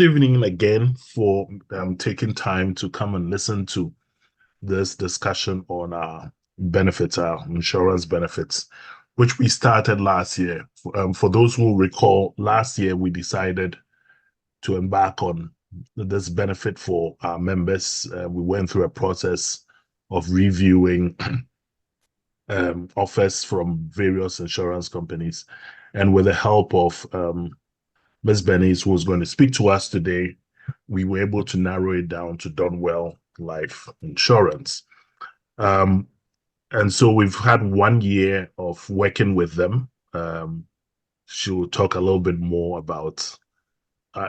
Evening again for taking time to come and listen to this discussion on our benefits, our insurance benefits, which we started last year. For those who recall, last year we decided to embark on this benefit for our members. We went through a process of reviewing offers from various insurance companies, and with the help of Ms. Bennis, who is going to speak to us today, we were able to narrow it down to DONEWELL Life Insurance. And so we've had 1 year of working with them. She'll talk a little bit more about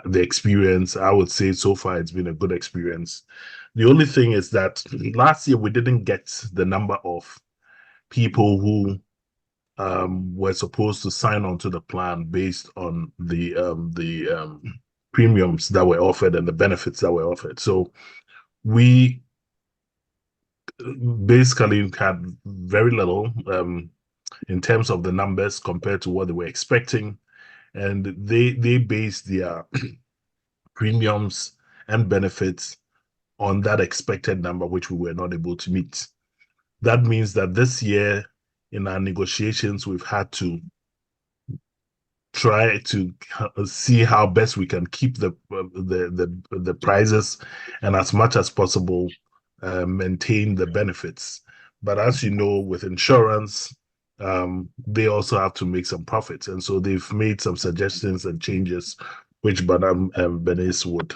the experience. I would say so far it's been a good experience. The only thing is that last year we didn't get the number of people who were supposed to sign on to the plan based on the premiums that were offered and the benefits that were offered. So we basically had very little in terms of the numbers compared to what they were expecting, and they based their premiums and benefits on that expected number, which we were not able to meet. That means that this year in our negotiations, we've had to try to see how best we can keep the prices and as much as possible maintain the benefits. But as you know, with insurance, they also have to make some profits, and so they've made some suggestions and changes, which Madam Benes would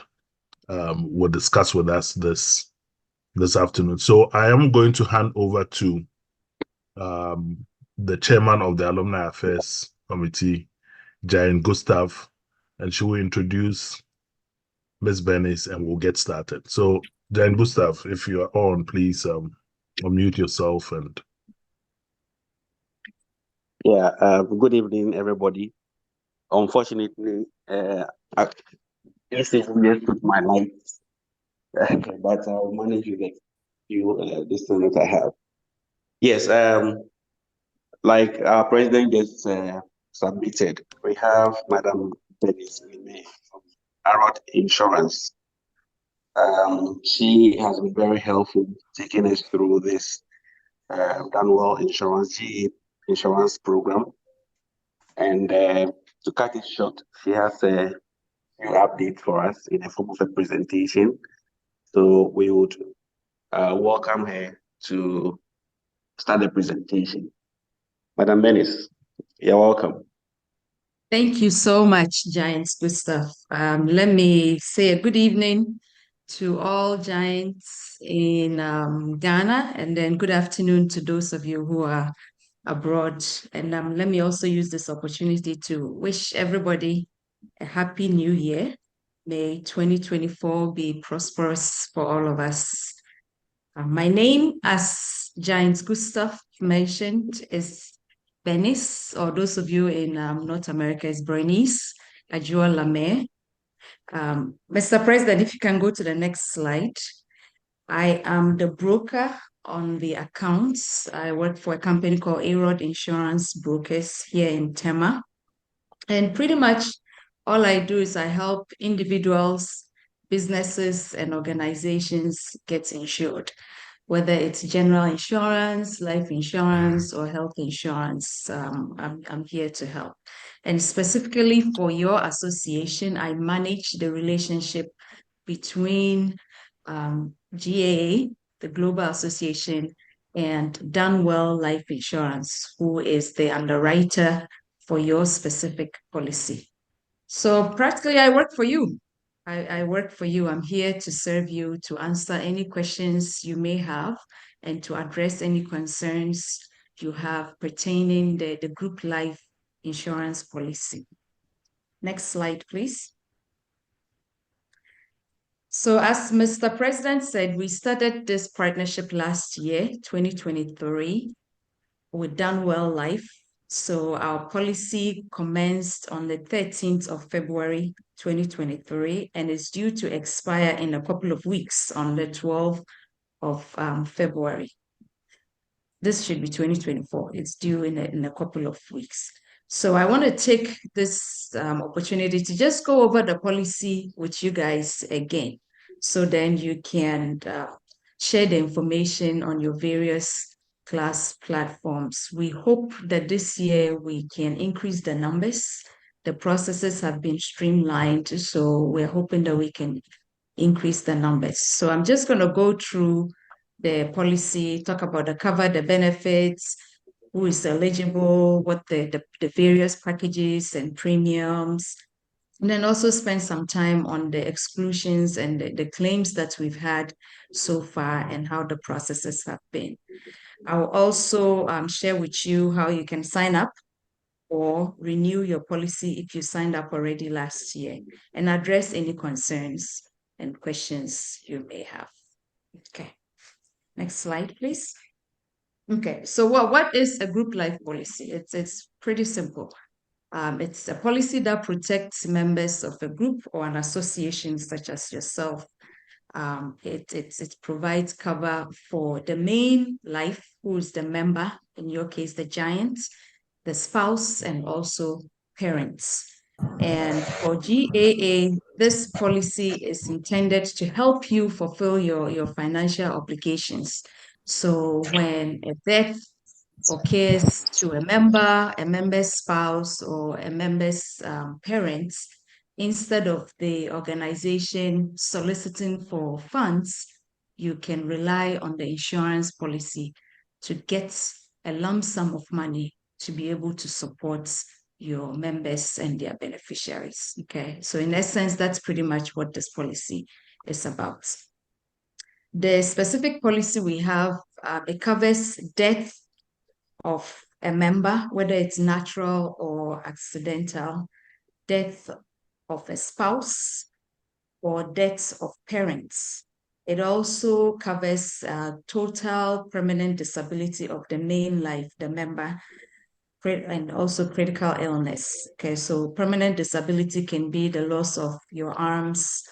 discuss with us this afternoon. So I am going to hand over to the chairman of the Alumni Affairs Committee, Jane Gustav, and she will introduce Ms. Benes and we'll get started. So, Jane Gustav, if you are on, please unmute yourself and. Yeah, good evening, everybody. Unfortunately, yesterday just took my light, but I'll manage with the few this thing that I have. Yes, like our president just submitted, we have Madam Denise Lime from Arrowd Insurance. She has been very helpful taking us through this DONEWELL Insurance GAA insurance program. And to cut it short, she has a few updates for us in the form of a presentation. So we would welcome her to start the presentation. Madam Benis, you're welcome. Thank you so much, Giants Gustav. Let me say a good evening to all Giants in Ghana, and then good afternoon to those of you who are abroad. And let me also use this opportunity to wish everybody a happy new year. May 2024 be prosperous for all of us. My name, as Giants Gustav mentioned, is Benis, or those of you in North America is Bernice Ajua Lame. Mr. President, if you can go to the next slide. I am the broker on the accounts. I work for a company called Arrowd Insurance Brokers here in Tema. And pretty much all I do is I help individuals, businesses, and organizations get insured, whether it's general insurance, life insurance, or health insurance. I'm here to help. And specifically for your association, I manage the relationship between GAA, the Global Association, and DONEWELL Life Insurance, who is the underwriter for your specific policy. So practically, I work for you. I work for you. I'm here to serve you, to answer any questions you may have, and to address any concerns you have pertaining the group life insurance policy. Next slide, please. So as Mr. President said, we started this partnership last year, 2023, with DONEWELL Life. So our policy commenced on the 13th of February, 2023, and is due to expire in a couple of weeks on the 12th of February. This should be 2024. It's due in a couple of weeks. So I want to take this opportunity to just go over the policy with you guys again. So then you can share the information on your various class platforms. We hope that this year we can increase the numbers. The processes have been streamlined, so we're hoping that we can increase the numbers. So I'm just going to go through the policy, talk about the cover, the benefits, who is eligible, what the various packages and premiums, and then also spend some time on the exclusions and the claims that we've had so far and how the processes have been. I'll also share with you how you can sign up or renew your policy if you signed up already last year and address any concerns and questions you may have. Okay, next slide, please. Okay, so what is a group life policy? It's pretty simple. It's a policy that protects members of a group or an association such as yourself. It provides cover for the main life, who is the member, in your case, the giant, the spouse, and also parents. And for GAA, this policy is intended to help you fulfill your financial obligations. So when a death occurs to a member's spouse, or a member's parents, instead of the organization soliciting for funds, you can rely on the insurance policy to get a lump sum of money to be able to support your members and their beneficiaries. Okay, so in essence, that's pretty much what this policy is about. The specific policy we have, it covers death of a member, whether it's natural or accidental, death of a spouse, or deaths of parents. It also covers total permanent disability of the main life, the member, and also critical illness. Okay, so permanent disability can be the loss of your arms,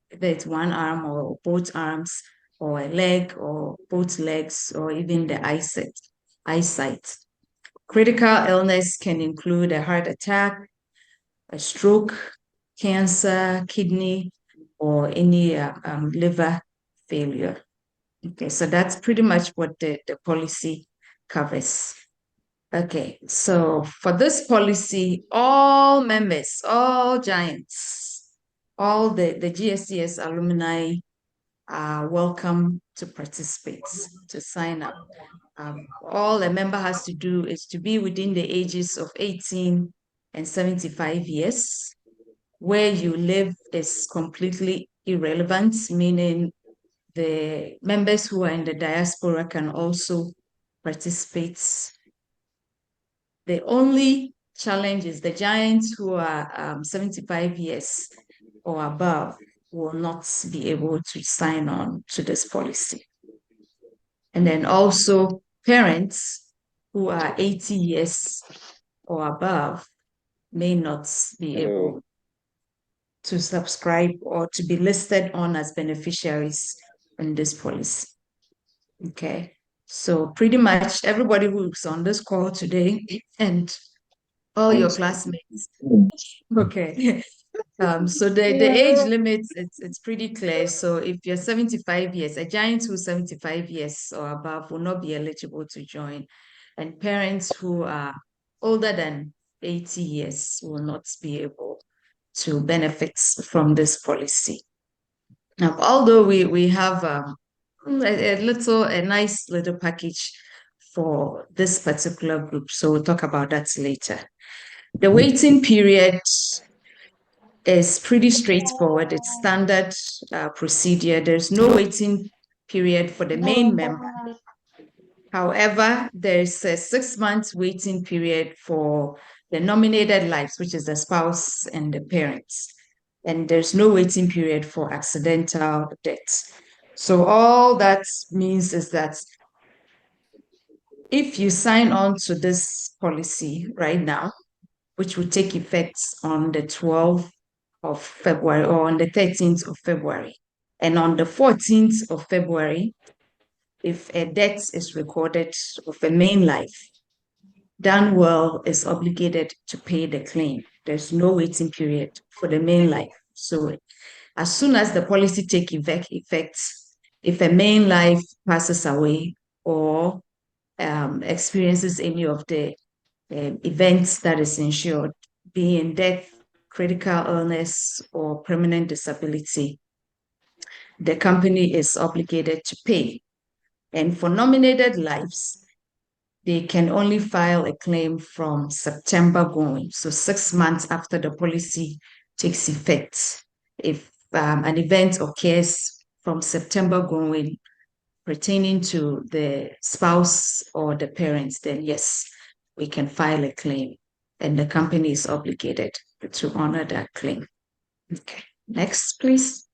whether it's one arm or both arms, or a leg or both legs, or even the eyesight. Critical illness can include a heart attack, a stroke, cancer, kidney, or any liver failure. Okay, so that's pretty much what the policy covers. Okay, so for this policy, all members, all giants, all the GSCS alumni are welcome to participate, to sign up. All a member has to do is to be within the ages of 18 and 75 years. Where you live is completely irrelevant, meaning the members who are in the diaspora can also participate. The only challenge is the giants who are 75 years or above will not be able to sign on to this policy. And then also parents who are 80 years or above may not be able to subscribe or to be listed on as beneficiaries in this policy. Okay, so pretty much everybody who's on this call today and all your classmates. Okay. So the age limit, it's pretty clear. So if you're 75 years, a giant who's 75 years or above will not be eligible to join. And parents who are older than 80 years will not be able to benefit from this policy. Now, although we have a nice little package for this particular group, so we'll talk about that later. The waiting period is pretty straightforward. It's standard procedure. There's no waiting period for the main member. However, there's a 6 month waiting period for the nominated lives, which is the spouse and the parents. And there's no waiting period for accidental death. So all that means is that if you sign on to this policy right now, which will take effect on the 12th of February or on the 13th of February, and on the 14th of February, if a death is recorded of a main life, DONEWELL is obligated to pay the claim. There's no waiting period for the main life. So as soon as the policy takes effect, if a main life passes away or experiences any of the events that is insured, being death, critical illness, or permanent disability, the company is obligated to pay. And for nominated lives, they can only file a claim from September going, so 6 months after the policy takes effect. If an event occurs from September going pertaining to the spouse or the parents, then yes, we can file a claim and the company is obligated to honor that claim. Okay, next, please.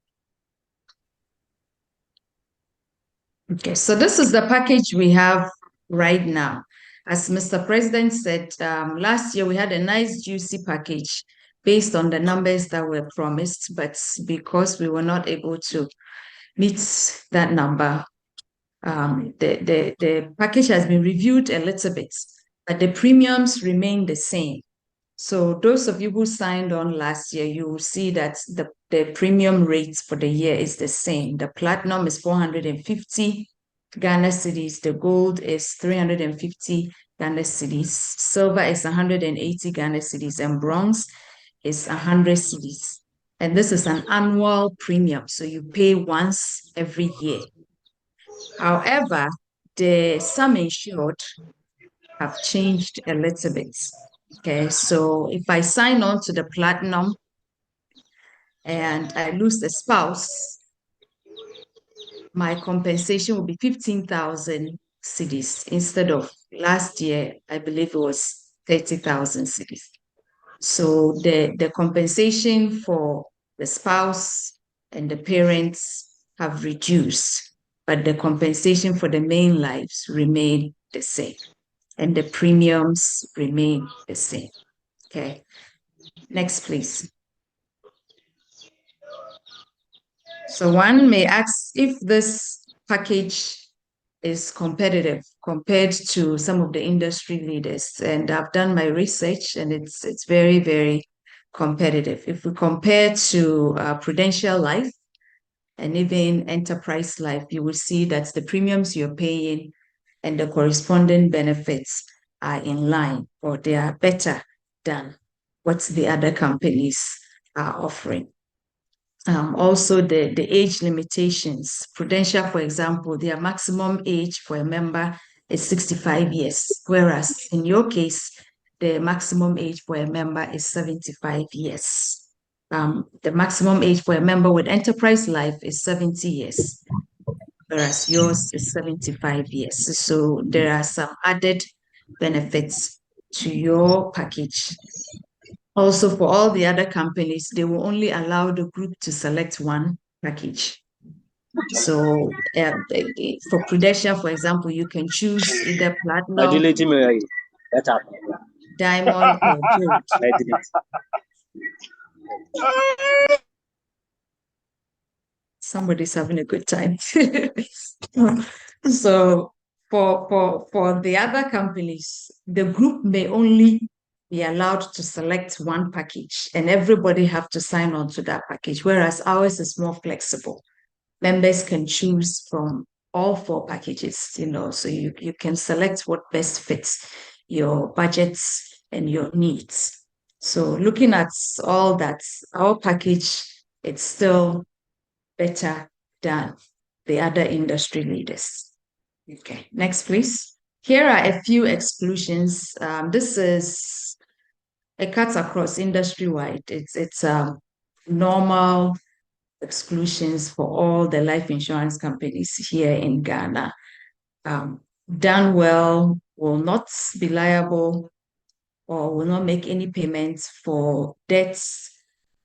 Okay, so this is the package we have right now. As Mr. President said, last year we had a nice juicy package based on the numbers that were promised, but because we were not able to meet that number, the package has been reviewed a little bit, but the premiums remain the same. So those of you who signed on last year, you will see that the premium rates for the year is the same. The platinum is 450 Ghana cedis, the gold is 350 Ghana cedis, silver is 180 Ghana cedis, and bronze is 100 cedis. And this is an annual premium, so you pay once every year. However, the sum insured have changed a little bit. Okay, so if I sign on to the platinum and I lose the spouse, my compensation will be 15,000 cedis instead of last year, I believe it was 30,000 cedis. So the compensation for the spouse and the parents have reduced, but the compensation for the main lives remain the same, and the premiums remain the same. Okay, next, please. So one may ask if this package is competitive compared to some of the industry leaders. And I've done my research and it's very, very competitive. If we compare to Prudential Life and even Enterprise Life, you will see that the premiums you're paying and the corresponding benefits are in line, or they are better than what the other companies are offering. Also, the age limitations. Prudential, for example, their maximum age for a member is 65 years, whereas in your case, the maximum age for a member is 75 years. The maximum age for a member with Enterprise Life is 70 years, whereas yours is 75 years. So there are some added benefits to your package. Also, for all the other companies, they will only allow the group to select one package. So for Prudential, for example, you can choose either platinum, diamond, or gold. Somebody's having a good time. So for the other companies, the group may only be allowed to select one package and everybody have to sign on to that package, whereas ours is more flexible. Members can choose from all 4 packages, so you can select what best fits your budgets and your needs. So looking at all that, our package, it's still better than the other industry leaders. Okay, next, please. Here are a few exclusions. This is a cut across industry-wide. It's normal exclusions for all the life insurance companies here in Ghana. DONEWELL will not be liable or will not make any payments for debts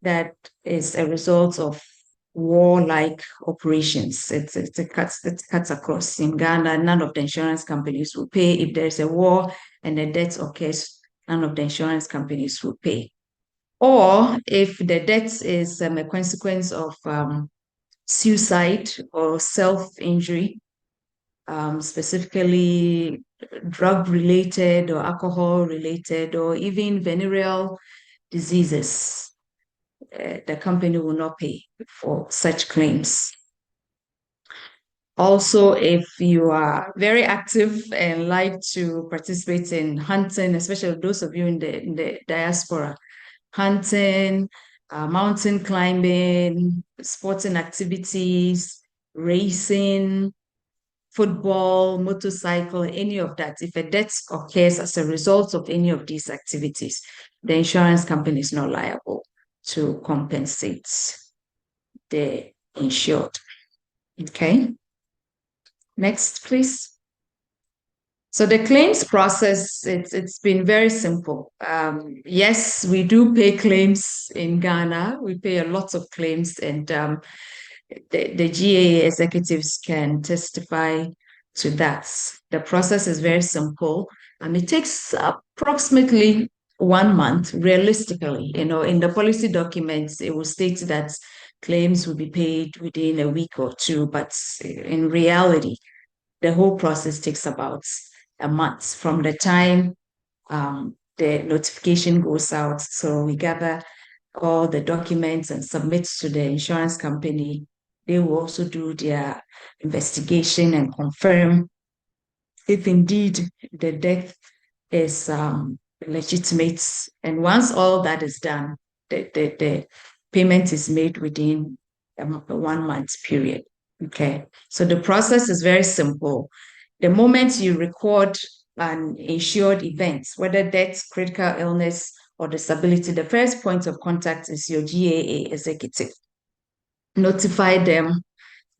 that is a result of war-like operations. It cuts across. In Ghana, none of the insurance companies will pay. If there's a war and a debt occurs, none of the insurance companies will pay. Or if the debt is a consequence of suicide or self-injury, specifically drug-related or alcohol-related or even venereal diseases, the company will not pay for such claims. Also, if you are very active and like to participate in hunting, especially those of you in the diaspora, hunting, mountain climbing, sporting activities, racing, football, motorcycle, any of that, if a death occurs as a result of any of these activities, the insurance company is not liable to compensate the insured. Okay. Next, please. So the claims process, it's been very simple. Yes, we do pay claims in Ghana. We pay a lot of claims, and the GAA executives can testify to that. The process is very simple, and it takes approximately 1 month, realistically. You know, in the policy documents, it will state that claims will be paid within a week or two, but in reality, the whole process takes about a month from the time the notification goes out. So we gather all the documents and submit to the insurance company. They will also do their investigation and confirm if indeed the death is legitimate. And once all that is done, the payment is made within a 1 month period. Okay, so the process is very simple. The moment you record an insured event, whether death, critical illness, or disability, the first point of contact is your GAA executive. Notify them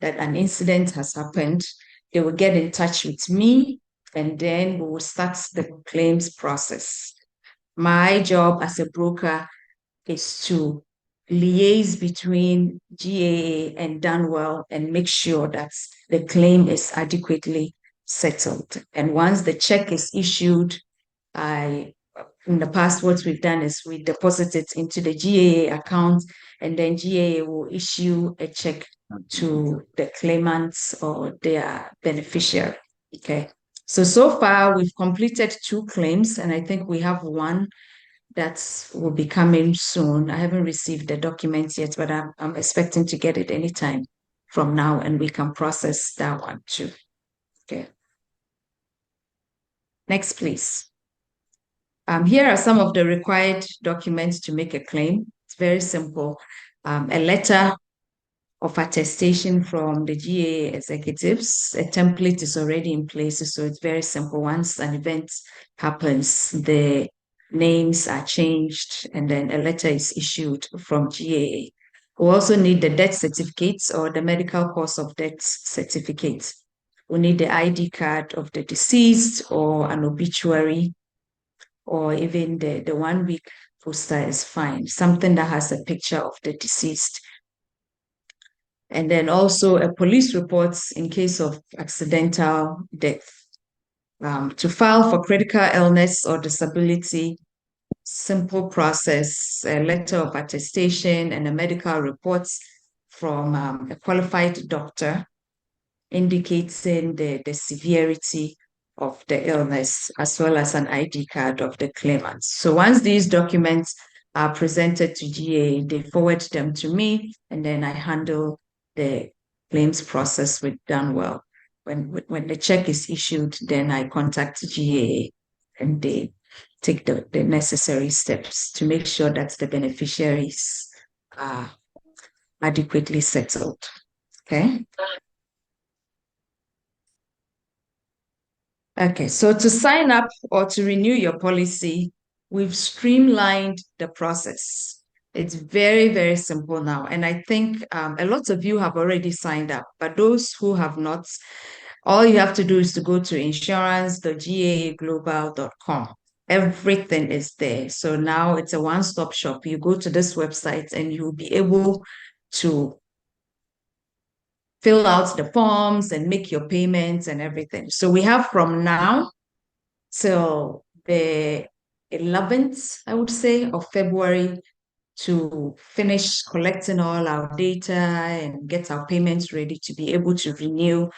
that an incident has happened. They will get in touch with me, and then we will start the claims process. My job as a broker is to liaise between GAA and DONEWELL and make sure that the claim is adequately settled. And once the check is issued, in the past, what we've done is we deposit it into the GAA account, and then GAA will issue a check to the claimants or their beneficiary. Okay. So far, we've completed 2 claims, and I think we have one that will be coming soon. I haven't received the documents yet, but I'm expecting to get it anytime from now, and we can process that one too. Okay. Next, please. Here are some of the required documents to make a claim. It's very simple. A letter of attestation from the GAA executives. A template is already in place, so it's very simple. Once an event happens, the names are changed, and then a letter is issued from GAA. We also need the death certificates or the medical cause of death certificate. We need the ID card of the deceased or an obituary, or even the 1 week poster is fine. Something that has a picture of the deceased. And then also a police report in case of accidental death. To file for critical illness or disability, simple process, a letter of attestation and a medical report from a qualified doctor indicating the severity of the illness, as well as an ID card of the claimant. So once these documents are presented to GAA, they forward them to me, and then I handle the claims process with DONEWELL. When the check is issued, then I contact GAA, and they take the necessary steps to make sure that the beneficiaries are adequately settled. Okay. Okay, so to sign up or to renew your policy, we've streamlined the process. It's very, very simple now. And I think a lot of you have already signed up, but those who have not, all you have to do is to go to insurance.gaaglobal.com. Everything is there. So now it's a one-stop shop. You go to this website and you'll be able to fill out the forms and make your payments and everything. So we have from now till the 11th, I would say, of February to finish collecting all our data and get our payments ready to be able to renew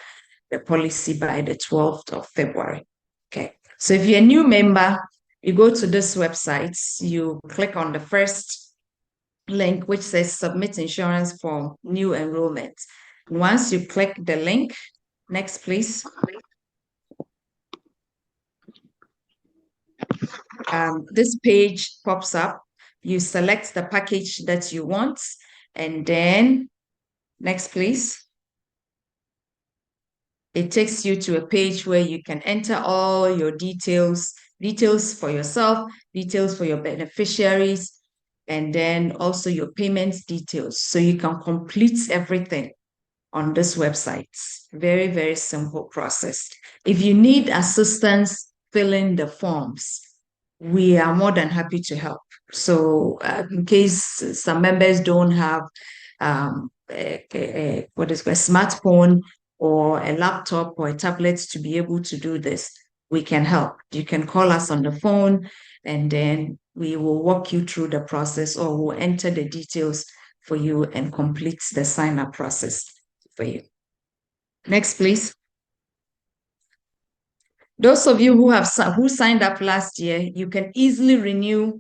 the policy by the 12th of February. Okay, so if you're a new member, you go to this website, you click on the first link which says submit insurance form, new enrollment. Once you click the link, next please. This page pops up. You select the package that you want, and then next please. It takes you to a page where you can enter all your details for yourself, details for your beneficiaries, and then also your payments details. So you can complete everything on this website. Very, very simple process. If you need assistance filling the forms, we are more than happy to help. So in case some members don't have what is a smartphone or a laptop or a tablet to be able to do this, we can help. You can call us on the phone, and then we will walk you through the process, or we'll enter the details for you and complete the sign-up process for you. Next, please. Those of you who signed up last year, you can easily renew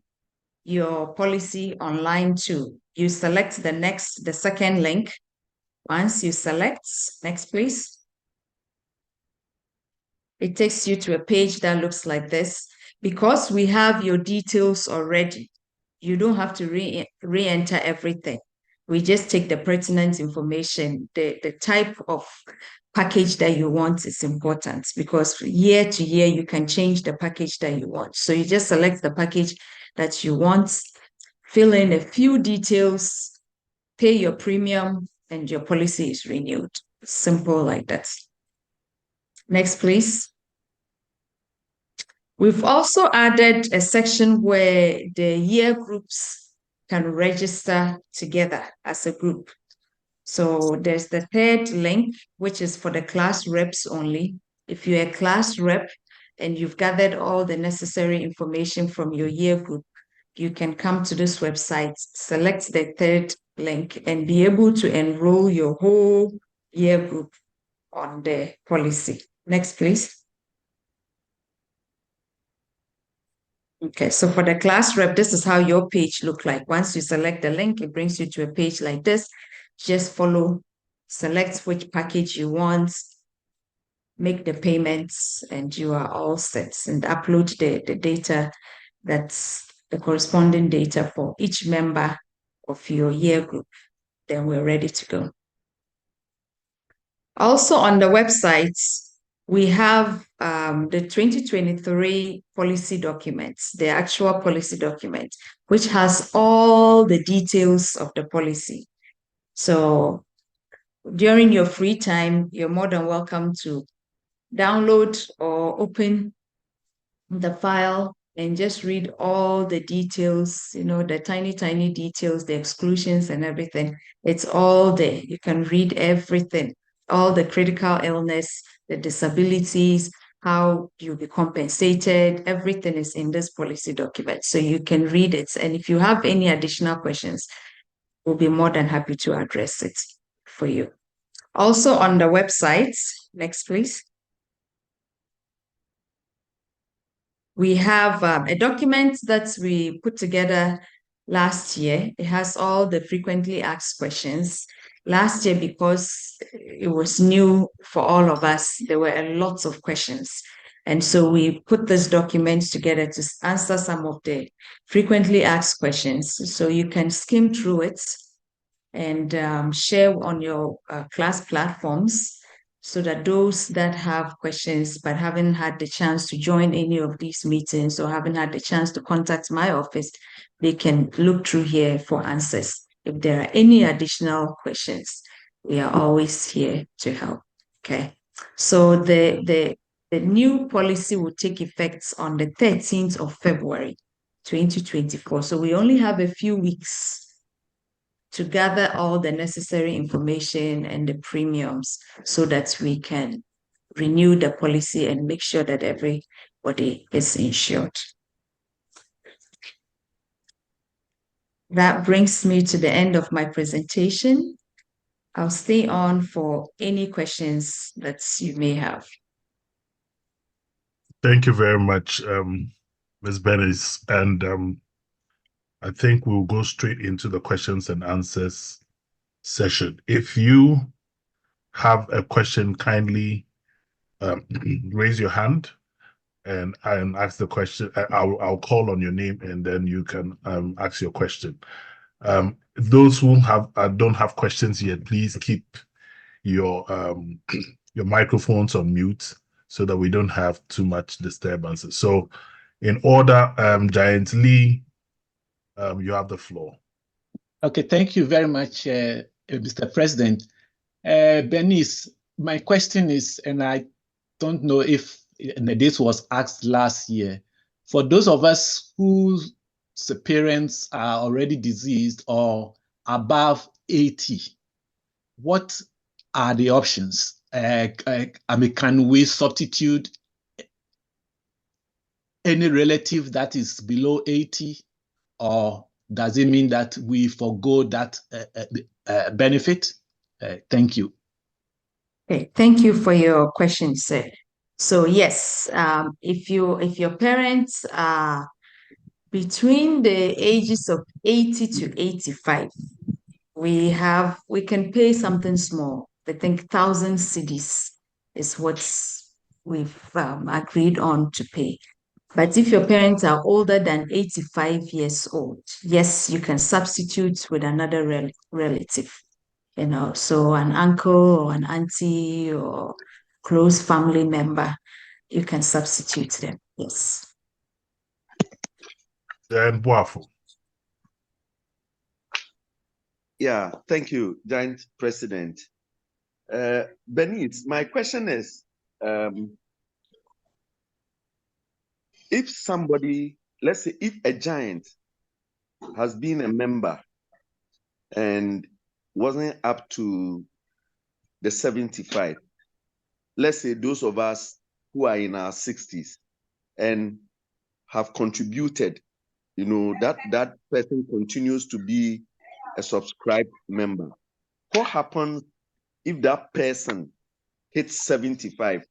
your policy online too. You select the second link. Once you select, next please. It takes you to a page that looks like this. Because we have your details already, you don't have to re-enter everything. We just take the pertinent information. The type of package that you want is important, because year to year, you can change the package that you want. So you just select the package that you want, fill in a few details, pay your premium, and your policy is renewed. Simple like that. Next, please. We've also added a section where the year groups can register together as a group. So there's the third link, which is for the class reps only. If you're a class rep and you've gathered all the necessary information from your year group, you can come to this website, select the third link, and be able to enroll your whole year group on the policy. Next, please. Okay, so for the class rep, this is how your page looks like. Once you select the link, it brings you to a page like this. Just follow, select which package you want, make the payments, and you are all set. And upload the data, that's the corresponding data for each member of your year group. Then we're ready to go. Also on the website, we have the 2023 policy documents, the actual policy document, which has all the details of the policy. So during your free time, you're more than welcome to download or open the file and just read all the details, the tiny, tiny details, the exclusions and everything. It's all there. You can read everything, all the critical illness, the disabilities, how you'll be compensated. Everything is in this policy document. So you can read it. And if you have any additional questions, we'll be more than happy to address it for you. Also on the website, next please. We have a document that we put together last year. It has all the frequently asked questions. Last year, because it was new for all of us, there were a lot of questions. And so we put this document together to answer some of the frequently asked questions. So you can skim through it and share on your class platforms, so that those that have questions but haven't had the chance to join any of these meetings or haven't had the chance to contact my office, they can look through here for answers. If there are any additional questions, we are always here to help. Okay. So the new policy will take effect on the 13th of February, 2024. So we only have a few weeks to gather all the necessary information and the premiums so that we can renew the policy and make sure that everybody is insured. That brings me to the end of my presentation. I'll stay on for any questions that you may have. Thank you very much, Ms. Bennis. And I think we'll go straight into the questions and answers session. If you have a question, kindly raise your hand and ask the question. I'll call on your name and then you can ask your question. Those who don't have questions yet, please keep your your microphones on mute so that we don't have too much disturbances. So, in order, Giant Lee, you have the floor. Okay, thank you very much, Mr. President. Bernice, my question is, and I don't know if this was asked last year, for those of us whose parents are already deceased or above 80, what are the options? I mean, can we substitute any relative that is below 80, or does it mean that we forgo that benefit? Thank you. Okay, thank you for your question, sir. So yes, if your parents are between the ages of 80 to 85, we can pay something small. I think 1,000 cedis is what we've agreed on to pay. But if your parents are older than 85 years old, yes, you can substitute with another relative, so an uncle or an auntie or close family member, you can substitute them. Yes. And Boafo. Yeah, thank you, Giant President. Benit, my question is, if somebody, let's say if a giant has been a member and wasn't up to the 75, let's say those of us who are in our 60s and have contributed, that person continues to be a subscribed member. What happens if that person hits 75?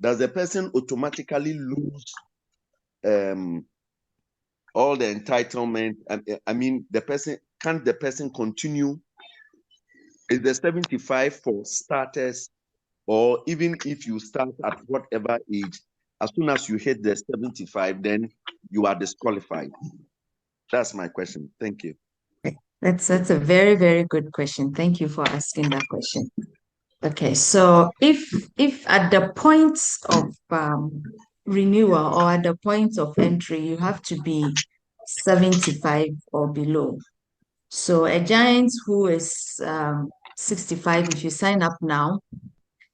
Does the person automatically lose all the entitlement? I mean, can't the person continue? Is the 75 for starters, or even if you start at whatever age, as soon as you hit the 75, then you are disqualified? That's my question. Thank you. That's a very, very good question. Thank you for asking that question. Okay, so if at the point of renewal or at the point of entry, you have to be 75 or below. So a giant who is 65, if you sign up now,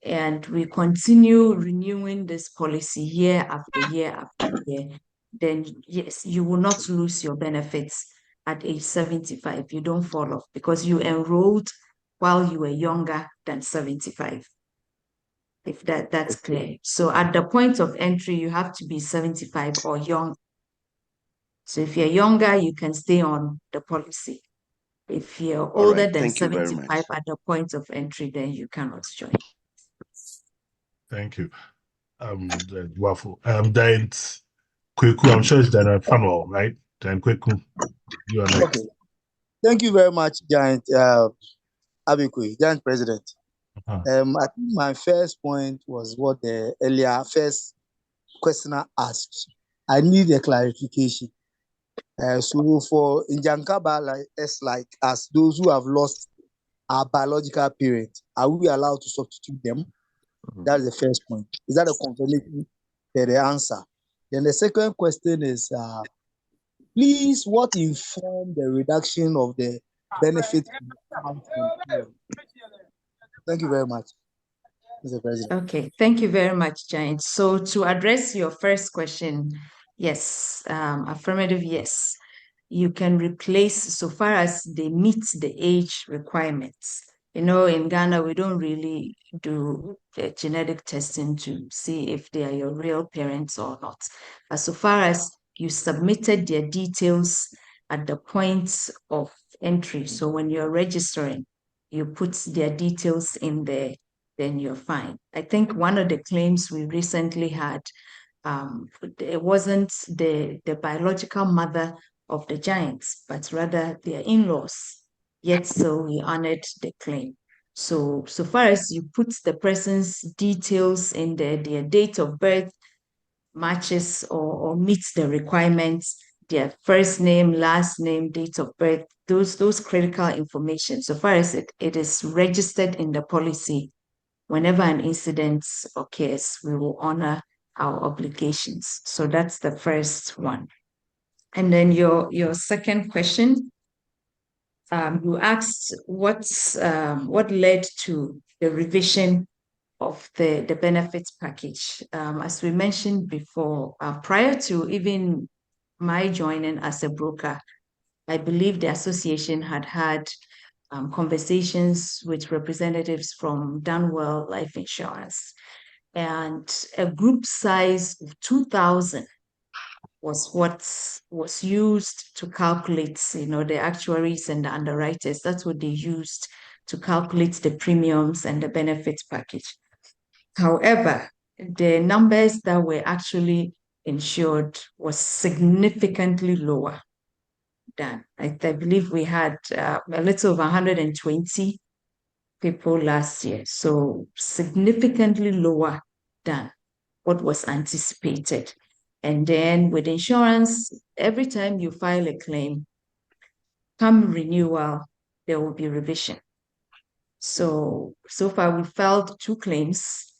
and we continue renewing this policy year after year after year, then yes, you will not lose your benefits at age 75. You don't fall off because you enrolled while you were younger than 75. If that's clear. So at the point of entry, you have to be 75 or young. So if you're younger, you can stay on the policy. If you're older than 75 at the point of entry, then you cannot join. Thank you. Waffle. Giant Kweku, I'm sure it's Giant Fanuel, right? Giant Kweku, you are next. Okay. Thank you very much, Giant Abikwe, Giant President. I think my first point was what the earlier first questioner asked. I need a clarification. So for Injankaba, like as those who have lost our biological parents, are we allowed to substitute them? That's the first point. Is that a confirmation for the answer? Then the second question is, please, what informed the reduction of the benefit? Thank you very much, Mr. President. Okay, thank you very much, Giant. So to address your first question, yes, affirmative, yes. You can replace so far as they meet the age requirements. In Ghana, we don't really do genetic testing to see if they are your real parents or not. But so far as you submitted their details at the point of entry, so when you're registering, you put their details in there, then you're fine. I think one of the claims we recently had It wasn't the biological mother of the Giants, but rather their in-laws. Yet so he honored the claim. So far as you put the person's details in their date of birth matches or meets the requirements, their first name, last name, date of birth, those critical information, so far as it is registered in the policy, whenever an incident occurs, we will honor our obligations. So that's the first one. And then your second question, you asked what led to the revision of the benefits package. As we mentioned before, prior to even my joining as a broker, I believe the association had conversations with representatives from DONEWELL Life Insurance, and a group size of 2,000 was what was used to calculate, the actuaries and the underwriters. That's what they used to calculate the premiums and the benefits package. However, the numbers that were actually insured was significantly lower than, I believe we had a little over 120 people last year. So significantly lower than what was anticipated. And then with insurance, every time you file a claim, come renewal, there will be revision. So far we filed two claims,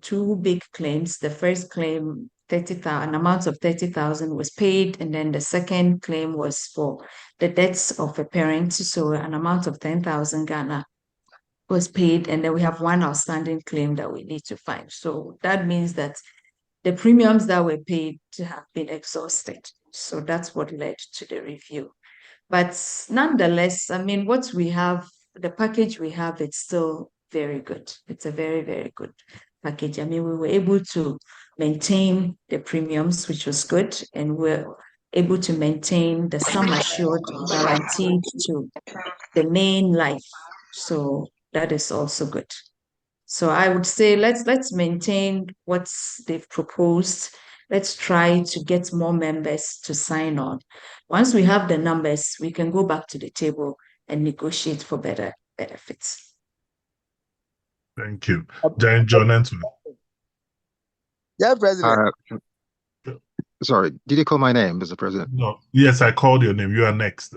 two big claims. The first claim, 30,000, an amount of 30,000 was paid, and then the second claim was for the deaths of a parent, so an amount of 10,000 Ghana was paid, and then we have one outstanding claim that we need to find. So that means that the premiums that were paid have been exhausted. So that's what led to the review. But nonetheless, I mean, what we have, the package we have, it's still very good. It's a very, very good package. I mean, we were able to maintain the premiums, which was good, and we're able to maintain the sum assured guaranteed to the main life. So that is also good. So I would say let's maintain what they've proposed. Let's try to get more members to sign on. Once we have the numbers, we can go back to the table and negotiate for better benefits. Thank you. Giant John Anthony. Yeah, President. Sorry, did you call my name, Mr. President? No. Yes, I called your name. You are next.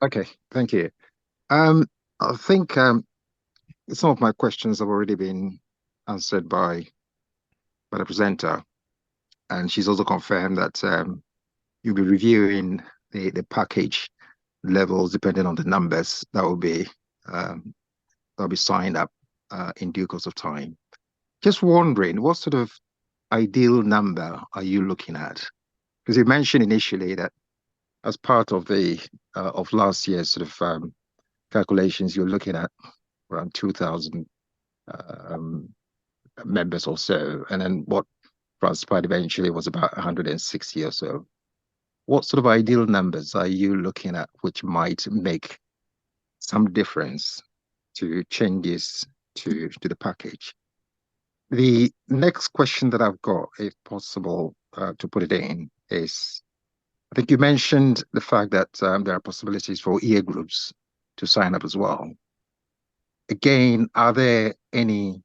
Okay, thank you. I think some of my questions have already been answered by the presenter, and she's also confirmed that you'll be reviewing the package levels depending on the numbers that will be signed up in due course of time. Just wondering, what sort of ideal number are you looking at? Because you mentioned initially that as part of the of last year's sort of calculations, you're looking at around 2,000 members or so, and then what transpired eventually was about 160 or so. What sort of ideal numbers are you looking at which might make some difference to changes to the package? The next question that I've got, if possible, to put it in, is I think you mentioned the fact that there are possibilities for ear groups to sign up as well. Again, are there any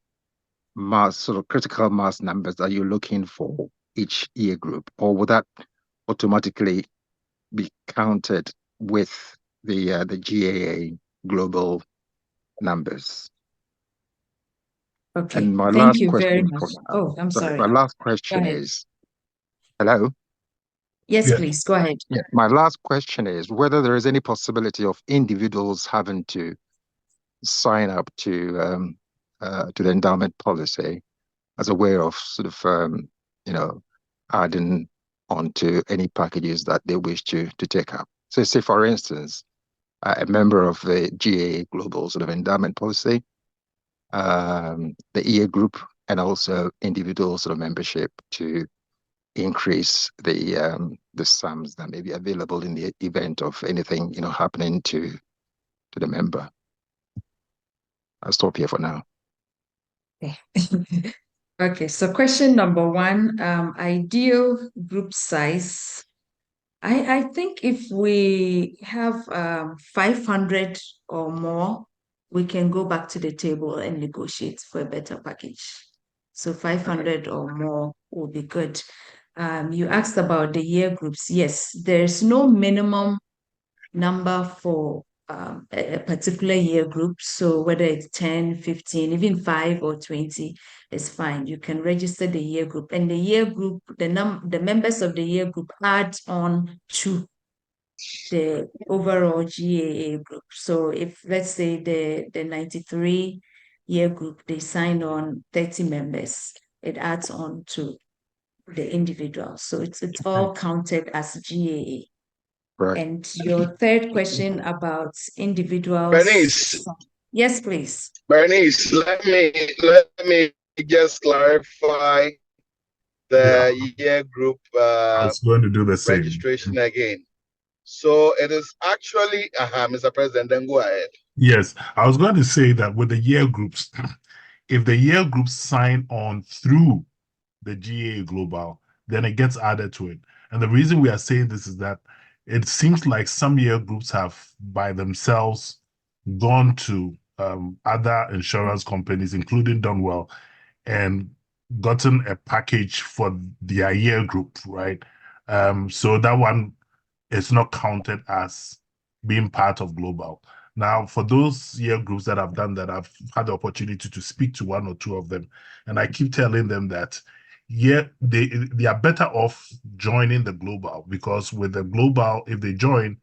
sort of critical mass numbers that you're looking for each ear group, or would that automatically be counted with the GAA global numbers? Okay, and my thank last you question very much. for now, Oh, I'm sorry. my last question is, hello? Yes, Yeah. please, go ahead. Yeah, my last question is whether there is any possibility of individuals having to sign up to the endowment policy as a way of sort of, adding onto any packages that they wish to take up. So say, for instance, a member of the GAA Global sort of endowment policy, the EA group, and also individual sort of membership to increase the sums that may be available in the event of anything, happening to the member. I'll stop here for now. Okay. Okay, so question number one, ideal group size. I think if we have 500 or more, we can go back to the table and negotiate for a better package. So 500 or more will be good. You asked about the year groups. Yes, there's no minimum number for a particular year group. So whether it's 10, 15, even 5 or 20 is fine. You can register the year group, and the year group, the members of the year group add on to the overall GAA group. So if, let's say, the 93 year group, they signed on 30 members, it adds on to the individual. So it's all counted as GAA. Right. And your third question about individuals. Bernice, Yes, please. Bernice, let me just clarify the year group I was going to do the same. registration again. So it is actually, Mr. President, then go ahead. Yes, I was going to say that with the year groups, if the year groups sign on through the GAA Global, then it gets added to it. And the reason we are saying this is that it seems like some year groups have by themselves gone to other insurance companies, including DONEWELL, and gotten a package for their year group, right? So that one is not counted as being part of Global. Now, for those year groups that have done that, I've had the opportunity to speak to one or two of them, and I keep telling them that they are better off joining the Global, because with the Global, if they join,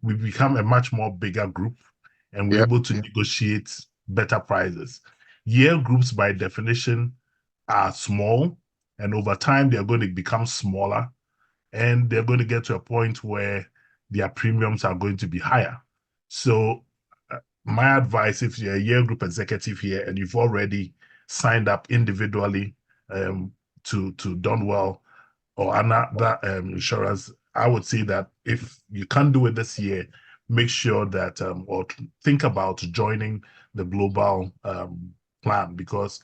we become a much more bigger group, and we're able to negotiate better prices. Year groups, by definition, are small, and over time they're going to become smaller, and they're going to get to a point where their premiums are going to be higher. So my advice, if you're a year group executive here and you've already signed up individually to DONEWELL or another insurance, I would say that if you can't do it this year, make sure that or think about joining the Global plan, because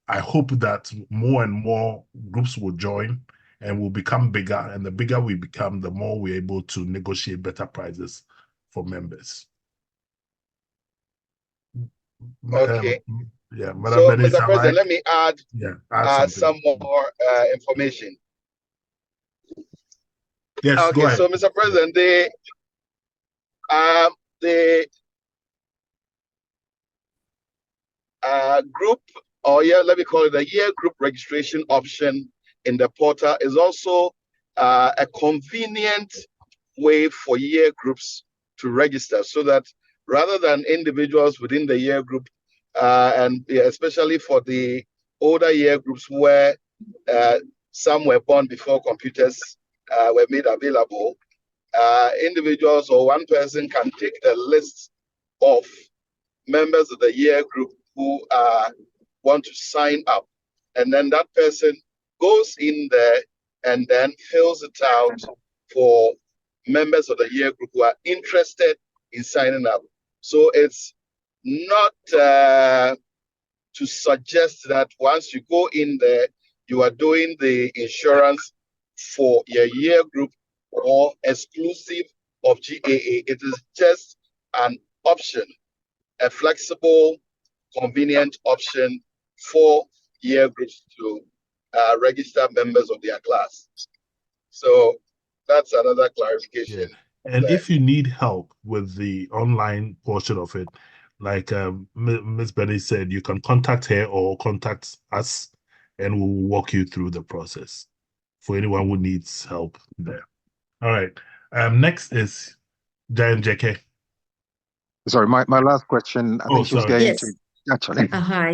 I hope that more and more groups will join and will become bigger. And the bigger we become, the more we're able to negotiate better prices for members. Okay. Yeah, So, Mr. President, let me add some more information. Yes, okay, go ahead. So, Mr. President, the group, or let me call it the year group registration option in the portal is also a convenient way for year groups to register, so that rather than individuals within the year group, and especially for the older year groups where some were born before computers were made available, individuals or one person can take the list of members of the year group who want to sign up, and then that person goes in there and then fills it out for members of the year group who are interested in signing up. So it's not to suggest that once you go in there, you are doing the insurance for your year group or exclusive of GAA. It is just an option, a flexible, convenient option for year groups to register members of their class. So that's another clarification. Yeah. And if you need help with the online portion of it, like Ms. Benny said, you can contact her or contact us, and we'll walk you through the process for anyone who needs help there. All right. Next is Giant JK. Sorry, my last question, I think she was going to actually.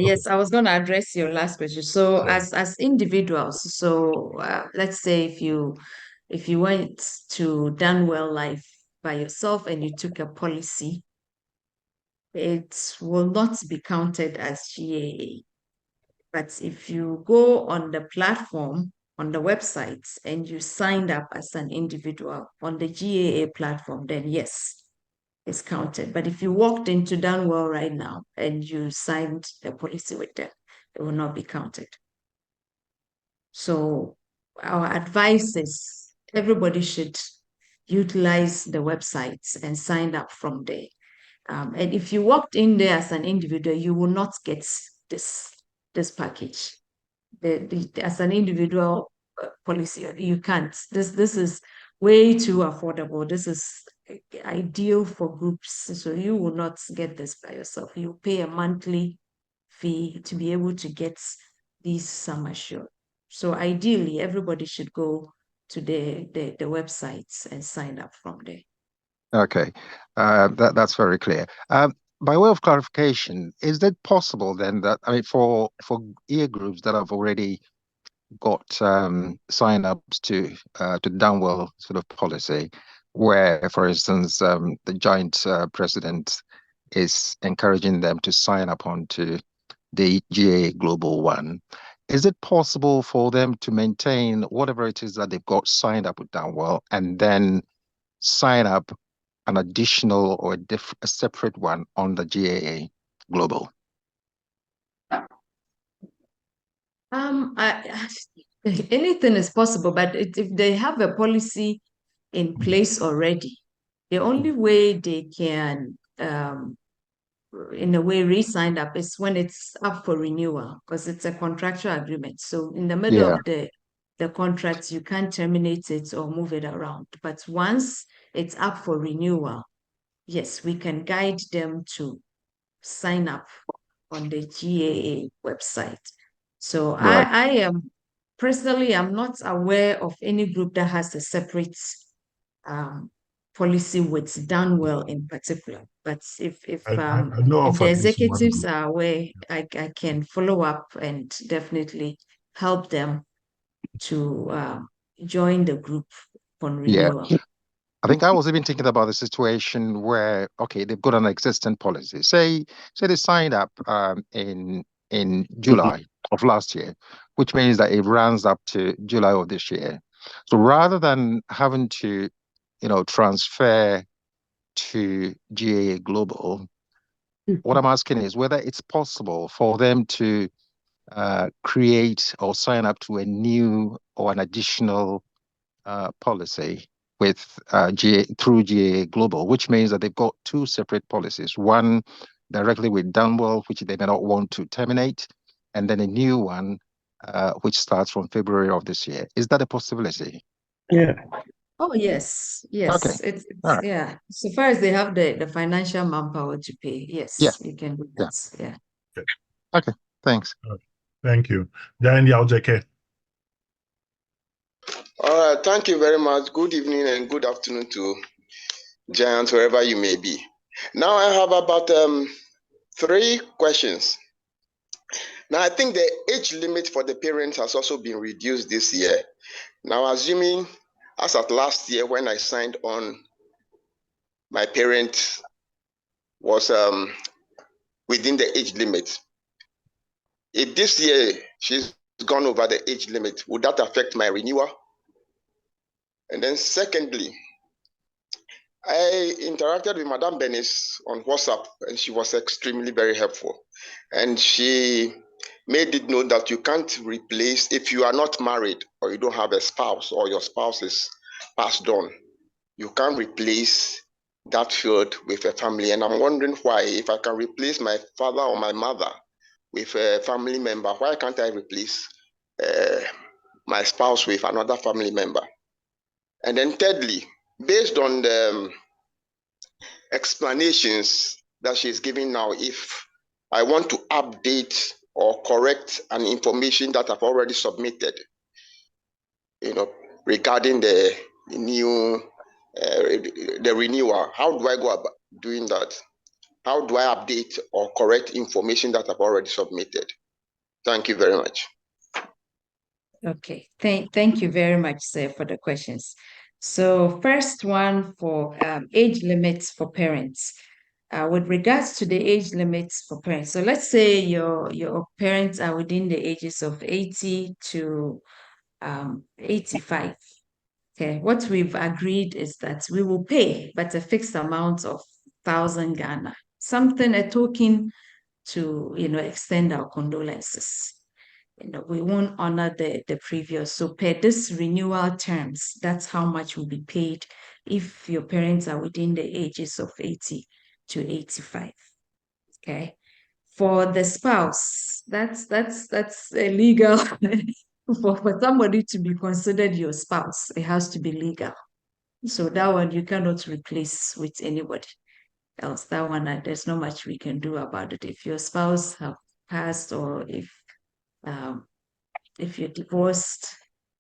Yes, I was going to address your last question. So as individuals, so let's say if you went to DONEWELL Life by yourself and you took a policy, it will not be counted as GAA. But if you go on the platform, on the website, and you signed up as an individual on the GAA platform, then yes, it's counted. But if you walked into DONEWELL right now and you signed a policy with them, it will not be counted. So our advice is everybody should utilize the websites and sign up from there. And if you walked in there as an individual, you will not get this package. As an individual policy, you can't. This is way too affordable. This is ideal for groups. So you will not get this by yourself. You pay a monthly fee to be able to get these sum assured. So ideally, everybody should go to the websites and sign up from there. Okay, that's very clear. By way of clarification, is it possible then that, I mean, for ear groups that have already got sign-ups to DONEWELL sort of policy, where, for instance, the joint president is encouraging them to sign up onto the GAA Global One, is it possible for them to maintain whatever it is that they've got signed up with DONEWELL and then sign up an additional or a separate one on the GAA Global? Anything is possible, but if they have a policy in place already, the only way they can, in a way, re-sign up is when it's up for renewal, because it's a contractual agreement. So in the middle Yeah. of the contract, you can't terminate it or move it around. But once it's up for renewal, yes, we can guide them to sign up on the GAA website. So Right. I am personally, I'm not aware of any group that has a separate policy with DONEWELL in particular. But I know if of the at least one executives group. are aware, I can follow up and definitely help them to join the group on Yeah. renewal. I think I was even thinking about the situation where, okay, they've got an existing policy. Say they signed up in July of last year, which means that it runs up to July of this year. So rather than having to, transfer to GAA Global, what I'm asking is whether it's possible for them to create or sign up to a new or an additional policy with through GAA Global, which means that they've got two separate policies, one directly with DONEWELL, which they may not want to terminate, and then a new one which starts from February of this year. Is that a possibility? Yeah. Oh, yes. Okay. It's All right. yeah. So far as they have the financial manpower to pay, Yeah. yes, you can do Yeah. that. Yeah. Okay. Thanks. Thank you. Then JK. All right, thank you very much. Good evening and good afternoon to Giants, wherever you may be. Now I have about 3 questions. Now I think the age limit for the parents has also been reduced this year. Now assuming as at last year when I signed on, my parent was within the age limit. If this year she's gone over the age limit, would that affect my renewal? And then secondly, I interacted with Madame Benis on WhatsApp, and she was extremely very helpful. And she made it known that you can't replace, if you are not married or you don't have a spouse or your spouse is passed on, you can't replace that field with a family. And I'm wondering why, if I can replace my father or my mother with a family member, why can't I replace my spouse with another family member? And then thirdly, based on the explanations that she's giving now, if I want to update or correct an information that I've already submitted, regarding the new the renewal, how do I go about doing that? How do I update or correct information that I've already submitted? Thank you very much. Okay. Thank you very much, sir, for the questions. So first one for age limits for parents. With regards to the age limits for parents, so let's say your parents are within the ages of 80 to 85. Okay, what we've agreed is that we will pay, but a fixed amount of 1,000 Ghana, something, a token to extend our condolences. we won't honor the previous. So per this renewal terms, that's how much will be paid if your parents are within the ages of 80 to 85. Okay. For the spouse, that's illegal. For somebody to be considered your spouse, it has to be legal. So that one you cannot replace with anybody else. That one, there's not much we can do about it. If your spouse have passed, or if you're divorced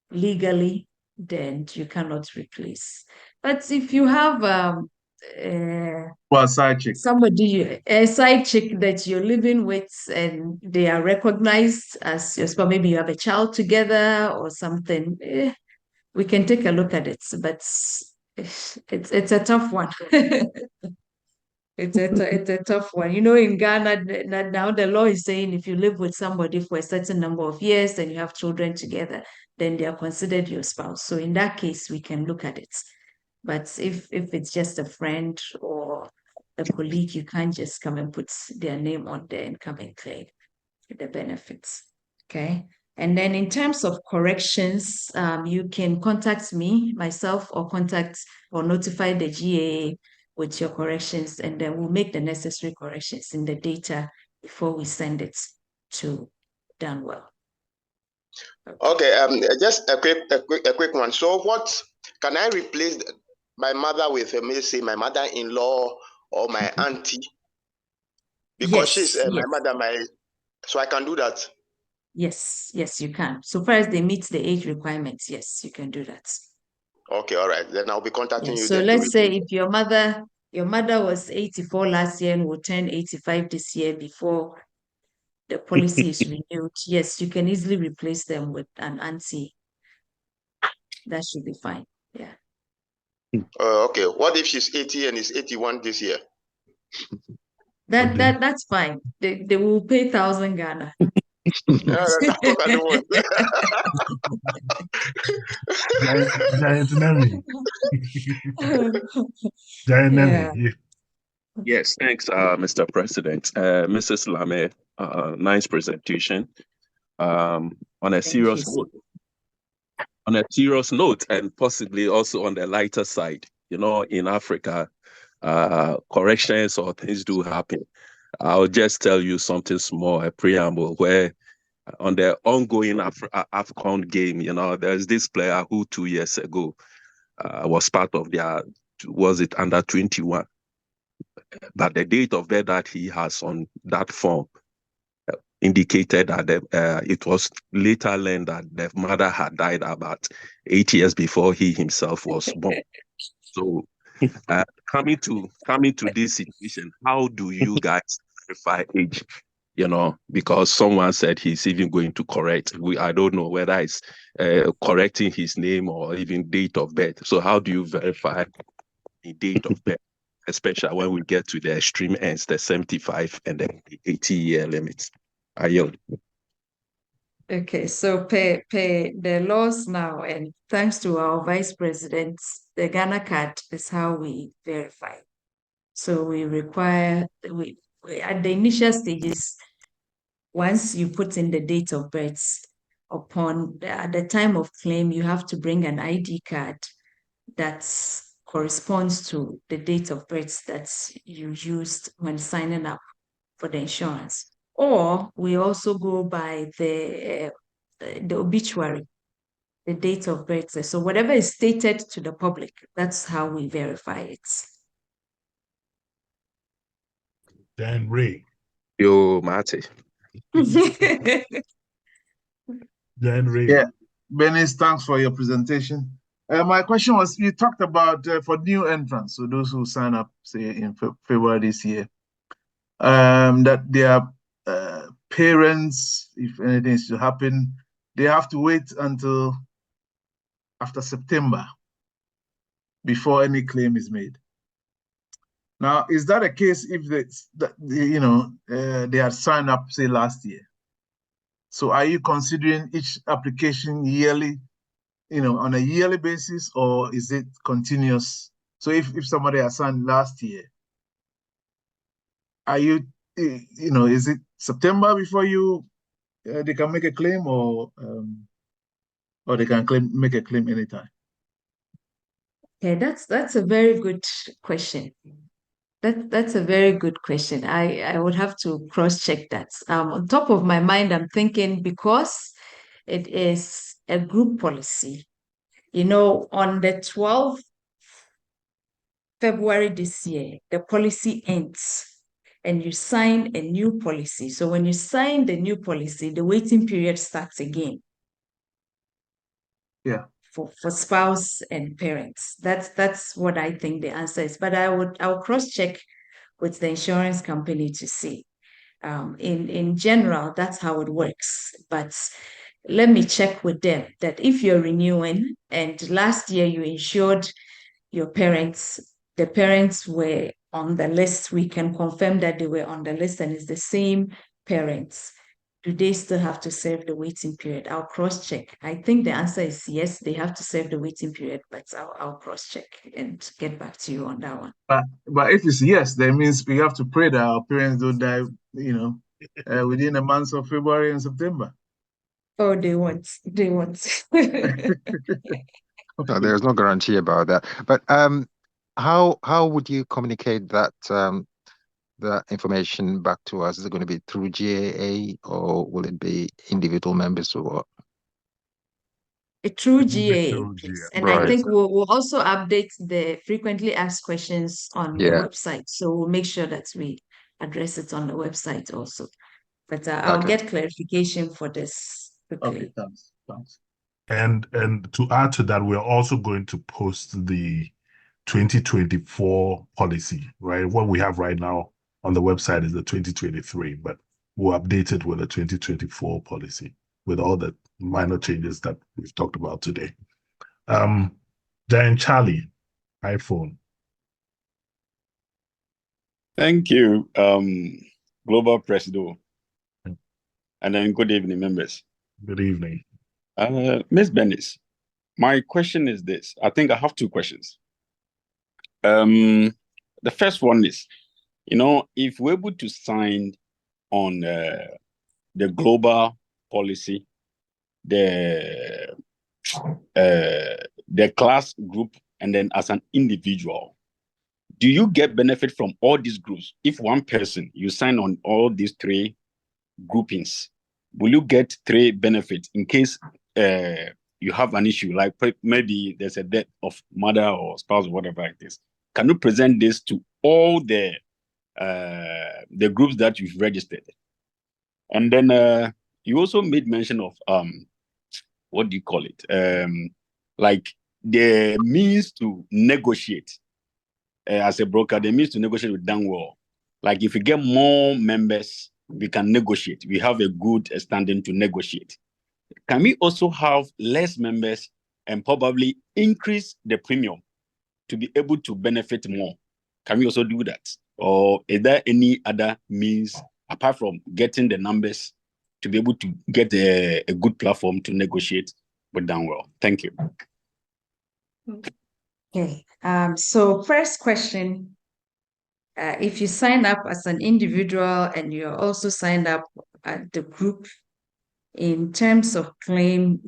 legally, then you cannot replace. But if you have Well, side chick. somebody, a side chick that you're living with, and they are recognized as your spouse, maybe you have a child together or something, we can take a look at it. But it's a tough one. It's a tough one. In Ghana now the law is saying if you live with somebody for a certain number of years and you have children together, then they are considered your spouse. So in that case, we can look at it. But if it's just a friend or a colleague, you can't just come and put their name on there and come and claim the benefits. Okay. And then in terms of corrections, you can contact me, myself, or notify the GAA with your corrections, and then we'll make the necessary corrections in the data before we send it to DONEWELL. Okay, just a quick one. So what can I replace my mother with? May say my mother-in-law or my auntie, because she's my mother. So I can do that. Yes, you can. So far as they meet the age requirements, yes, you can do that. Okay, all right. Then I'll be contacting you. So let's say if your mother was 84 last year and will turn 85 this year before the policy is renewed, yes, you can easily replace them with an auntie. That should be fine. Yeah. Okay. What if she's 80 and is 81 this year? That's fine. They will pay 1,000 Ghana. That's what I don't want. Giant Nemi. Giant Nemi. Yes, thanks, Mr. President. Mrs. Lame, nice presentation. On a serious note, and possibly also on the lighter side, in Africa, corrections or things do happen. I'll just tell you something small, a preamble, where on the ongoing AFCON game, there's this player who 2 years ago was part of was it under 21? But the date of birth that he has on that form indicated that it was later learned that the mother had died about 8 years before he himself was born. So coming to this situation, how do you guys verify age? Because someone said he's even going to correct. I don't know whether it's correcting his name or even date of birth. So how do you verify the date of birth, especially when we get to the extreme ends, the 75 and the 80-year limits? I yield. Okay, so the laws now, and thanks to our vice president, the Ghana card is how we verify. So we require, we at the initial stages, once you put in the date of birth, at the time of claim, you have to bring an ID card that corresponds to the date of birth that you used when signing up for the insurance. Or we also go by the obituary, the date of birth. So whatever is stated to the public, that's how we verify it. Dan Ray. Yo, Mate. Dan Ray. Yeah, Bernice, thanks for your presentation. My question was, you talked about for new entrants, so those who sign up, say, in February this year, that their parents, if anything is to happen, they have to wait until after September before any claim is made. Now, is that a case if they had signed up, say, last year? So are you considering each application yearly, on a yearly basis, or is it continuous? So if somebody has signed last year, are you, is it September before you they can make a claim, or they can make a claim anytime? Okay, that's a very good question. That's a very good question. I would have to cross-check that. On top of my mind, I'm thinking because it is a group policy. On the 12th February this year, the policy ends and you sign a new policy. So when you sign the new policy, the waiting period starts again. Yeah. For spouse and parents. That's what I think the answer is. But I'll cross-check with the insurance company to see. In general, that's how it works. But let me check with them that if you're renewing and last year you insured your parents, the parents were on the list, we can confirm that they were on the list and it's the same parents. Do they still have to serve the waiting period? I'll cross-check. I think the answer is yes, they have to serve the waiting period, but I'll cross-check and get back to you on that one. But if it's yes, that means we have to pray that our parents don't die, within the months of February and September. Oh, they won't. They won't. No, there's no guarantee about that. But how would you communicate that the information back to us? Is it going to be through GAA, or will it be individual members, or what? Through GAA, Through please. GAA. And I Right. think we'll also update the frequently asked questions on the Yeah. website. So we'll make sure that we address it on the website also. But I'll Okay. get clarification for this quickly. Okay, thanks. And to add to that, we're also going to post the 2024 policy, right? What we have right now on the website is the 2023, but we'll update it with the 2024 policy with all the minor changes that we've talked about today. Giant Charlie, iPhone. Thank you, Global Presido. And then good evening, members. Good evening. Ms. Bennis, my question is this. I think I have two questions. The first one is, if we're able to sign on the global policy, the class group, and then as an individual, do you get benefit from all these groups? If one person, you sign on all these three groupings, will you get three benefits in case you have an issue, like maybe there's a death of mother or spouse or whatever it is? Can you present this to all the groups that you've registered? And then you also made mention of what do you call it? Like the means to negotiate as a broker, the means to negotiate with DONEWELL. Like if you get more members, we can negotiate. We have a good standing to negotiate. Can we also have less members and probably increase the premium to be able to benefit more? Can we also do that? Or is there any other means apart from getting the numbers to be able to get a good platform to negotiate with DONEWELL? Thank you. Okay. So first question, if you sign up as an individual and you're also signed up at the group, in terms of claim,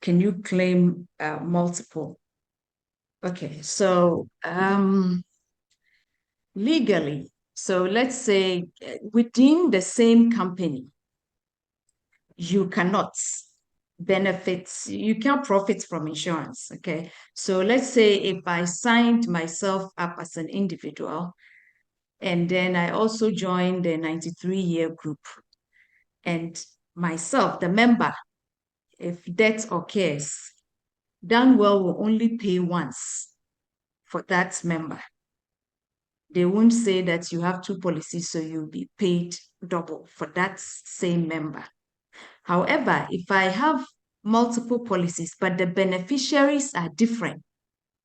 can you claim multiple? Okay, so legally, so let's say within the same company, you cannot benefit, you can't profit from insurance. Okay, so let's say if I signed myself up as an individual and then I also joined the 93-year group, and myself, the member, if death occurs, DONEWELL will only pay once for that member. They won't say that you have two policies, so you'll be paid double for that same member. However, if I have multiple policies, but the beneficiaries are different.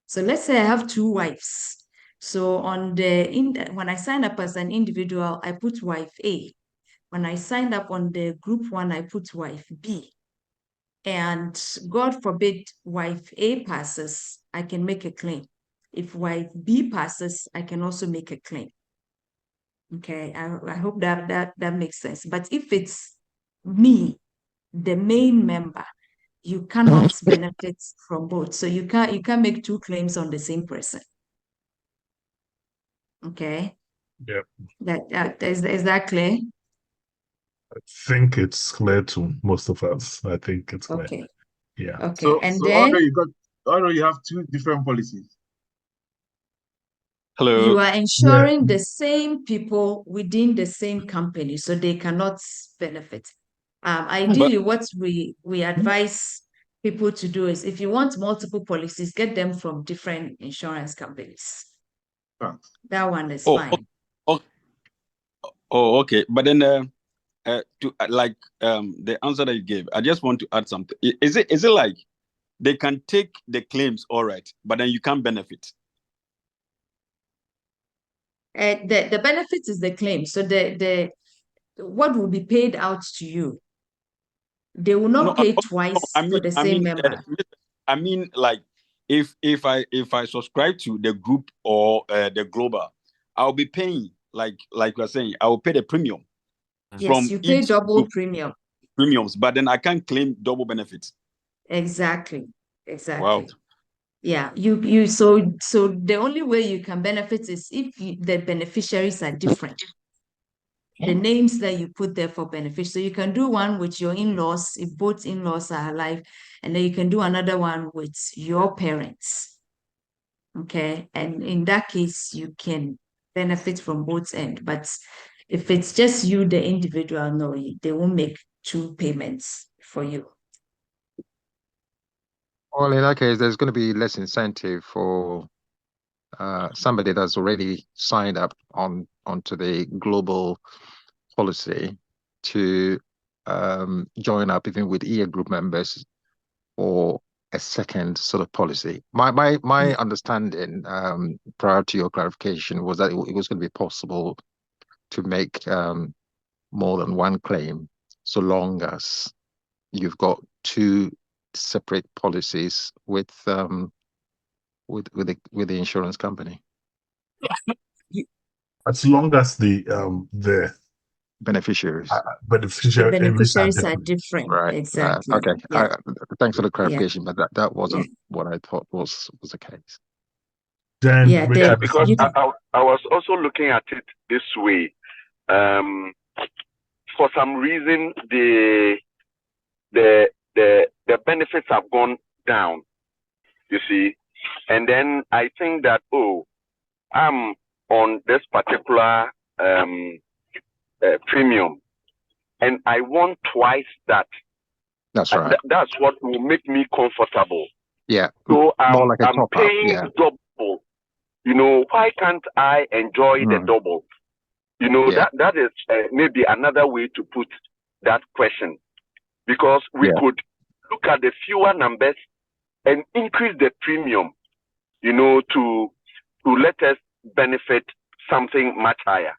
So let's say I have two wives. So when I sign up as an individual, I put wife A. When I signed up on the group one, I put wife B. And God forbid wife A passes, I can make a claim. If wife B passes, I can also make a claim. Okay, I hope that makes sense. But if it's me the main member, you cannot benefit from both. So you can't make two claims on the same person. Okay. Yeah. Is that clear? I think it's clear to most of us. I think it's clear. Okay. Yeah. Okay. So, And so then although you have two different policies. Hello. you are insuring the same people within the same company, so they cannot benefit. Ideally, what we advise people to do is, if you want multiple policies, get them from different insurance companies. That one is fine. Okay. But then to like the answer that you gave, I just want to add something. Is it like they can take the claims, all right, but then you can't benefit? The benefit is the claim. So the what will be paid out to you, they will not pay twice for the same member. I mean, like if I subscribe to the group or the global, I'll be paying like you're saying, I will pay the premium. Yes, you pay double premiums, but then I can't claim double benefits. Exactly. Wow. Yeah, so the only way you can benefit is if the beneficiaries are different. The names that you put there for benefit. So you can do one with your in-laws if both in-laws are alive, and then you can do another one with your parents. Okay, and in that case, you can benefit from both ends. But if it's just you, the individual, no, they won't make two payments for you. Well, in that case, there's going to be less incentive for somebody that's already signed up onto the global policy to join up even with EA group members or a second sort of policy. My understanding prior to your clarification was that it was going to be possible to make more than one claim so long as you've got two separate policies with the insurance company. As long as the beneficiaries are different. Right. Exactly. Okay. Yeah. Thanks for the clarification, but that wasn't what I thought was the case. Because I was also looking at it this way. For some reason, the benefits have gone down. You see, and then I think that I'm on this particular premium, and I want twice that. That's right. That's what will make me comfortable. Yeah. So more like a I'm paying double. You know, why can't I enjoy the double? You know, that is maybe another way to put that question, because we could look at the fewer numbers and increase the premium, you know, to let us benefit something much higher.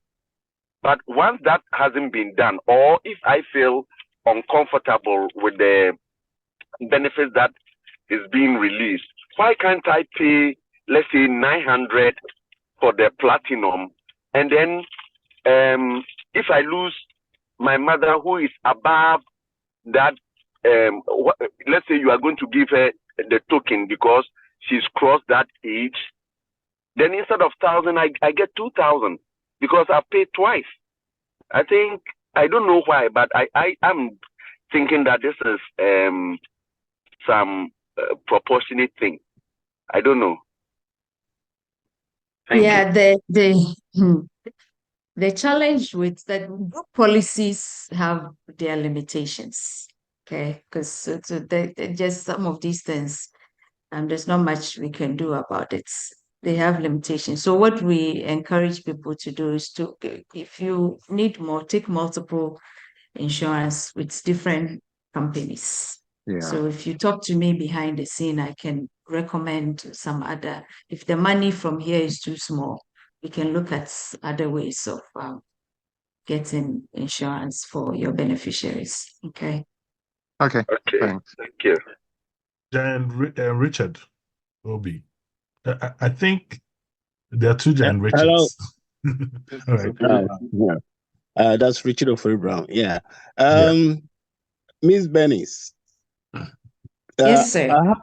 But once that hasn't been done, or if I feel uncomfortable with the benefits that is being released, why can't I pay, let's say, 900 for the platinum, and then if I lose my mother who is above that, let's say you are going to give her the token because she's crossed that age, then instead of 1,000, I get 2,000 because I paid twice. I think, I don't know why, but I am thinking that this is some proportionate thing. I don't know. Thank you. The challenge with that, group policies have their limitations, okay? Because just some of these things, there's not much we can do about it. They have limitations. So what we encourage people to do is to, if you need more, take multiple insurance with different companies. Yeah. So if you talk to me behind the scene, I can recommend some other. If the money from here is too small, we can look at other ways of getting insurance for your beneficiaries. Okay. Okay. Thanks. Thank you. Giant Richard Obi. I think there are two Giant Richards. Hello. All right. That's Richard Ofori Brown. Yeah. Miss Bernice. Yes, sir. I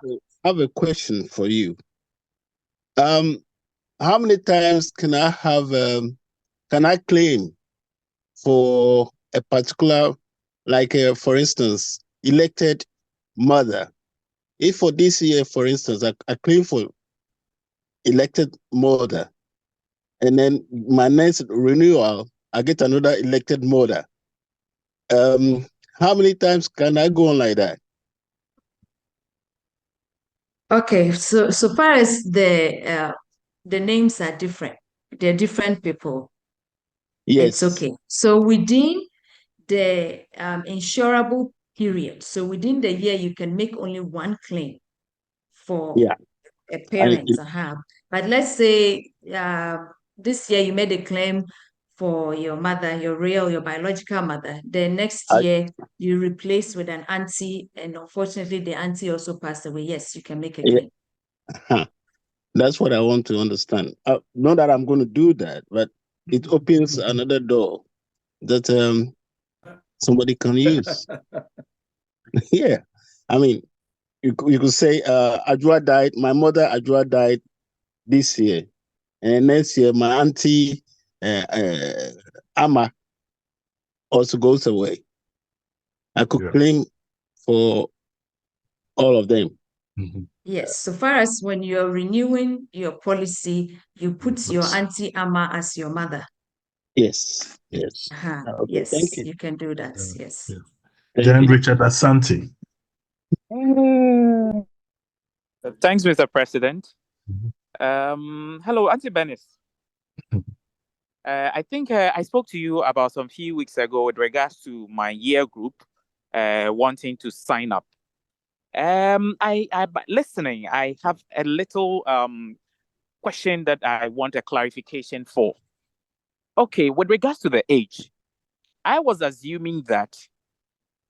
have a question for you. How many times can I claim for a particular, like for instance, elected mother? If for this year, for instance, I claim for elected mother, and then my next renewal, I get another elected mother. How many times can I go on like that? Okay, so far as the names are different, they're different people. It's Yes. okay. So within the insurable period, so within the year, you can make only one claim for Yeah. a parent to have. But let's say this year you made a claim for your mother, your biological mother. The next year you replace with an auntie, and unfortunately the auntie also passed away. Yes, you can make a claim. That's what I want to understand. Not that I'm going to do that, but it opens another door that somebody can use. Yeah. I mean, you could say Ajua died, my mother Ajua died this year. And next year, my auntie Ama also goes away. I could claim for all of them. Yes, so far as when you're renewing your policy, you put your auntie Ama as your mother. Yes, yes. Okay, yes, thank you. You can do that. Yes. Jan Richard Asante. Thanks, Mr. President. Hello, Auntie Bernice. I think I spoke to you about some few weeks ago with regards to my year group wanting to sign up. Listening, I have a little question that I want a clarification for. Okay, with regards to the age, I was assuming that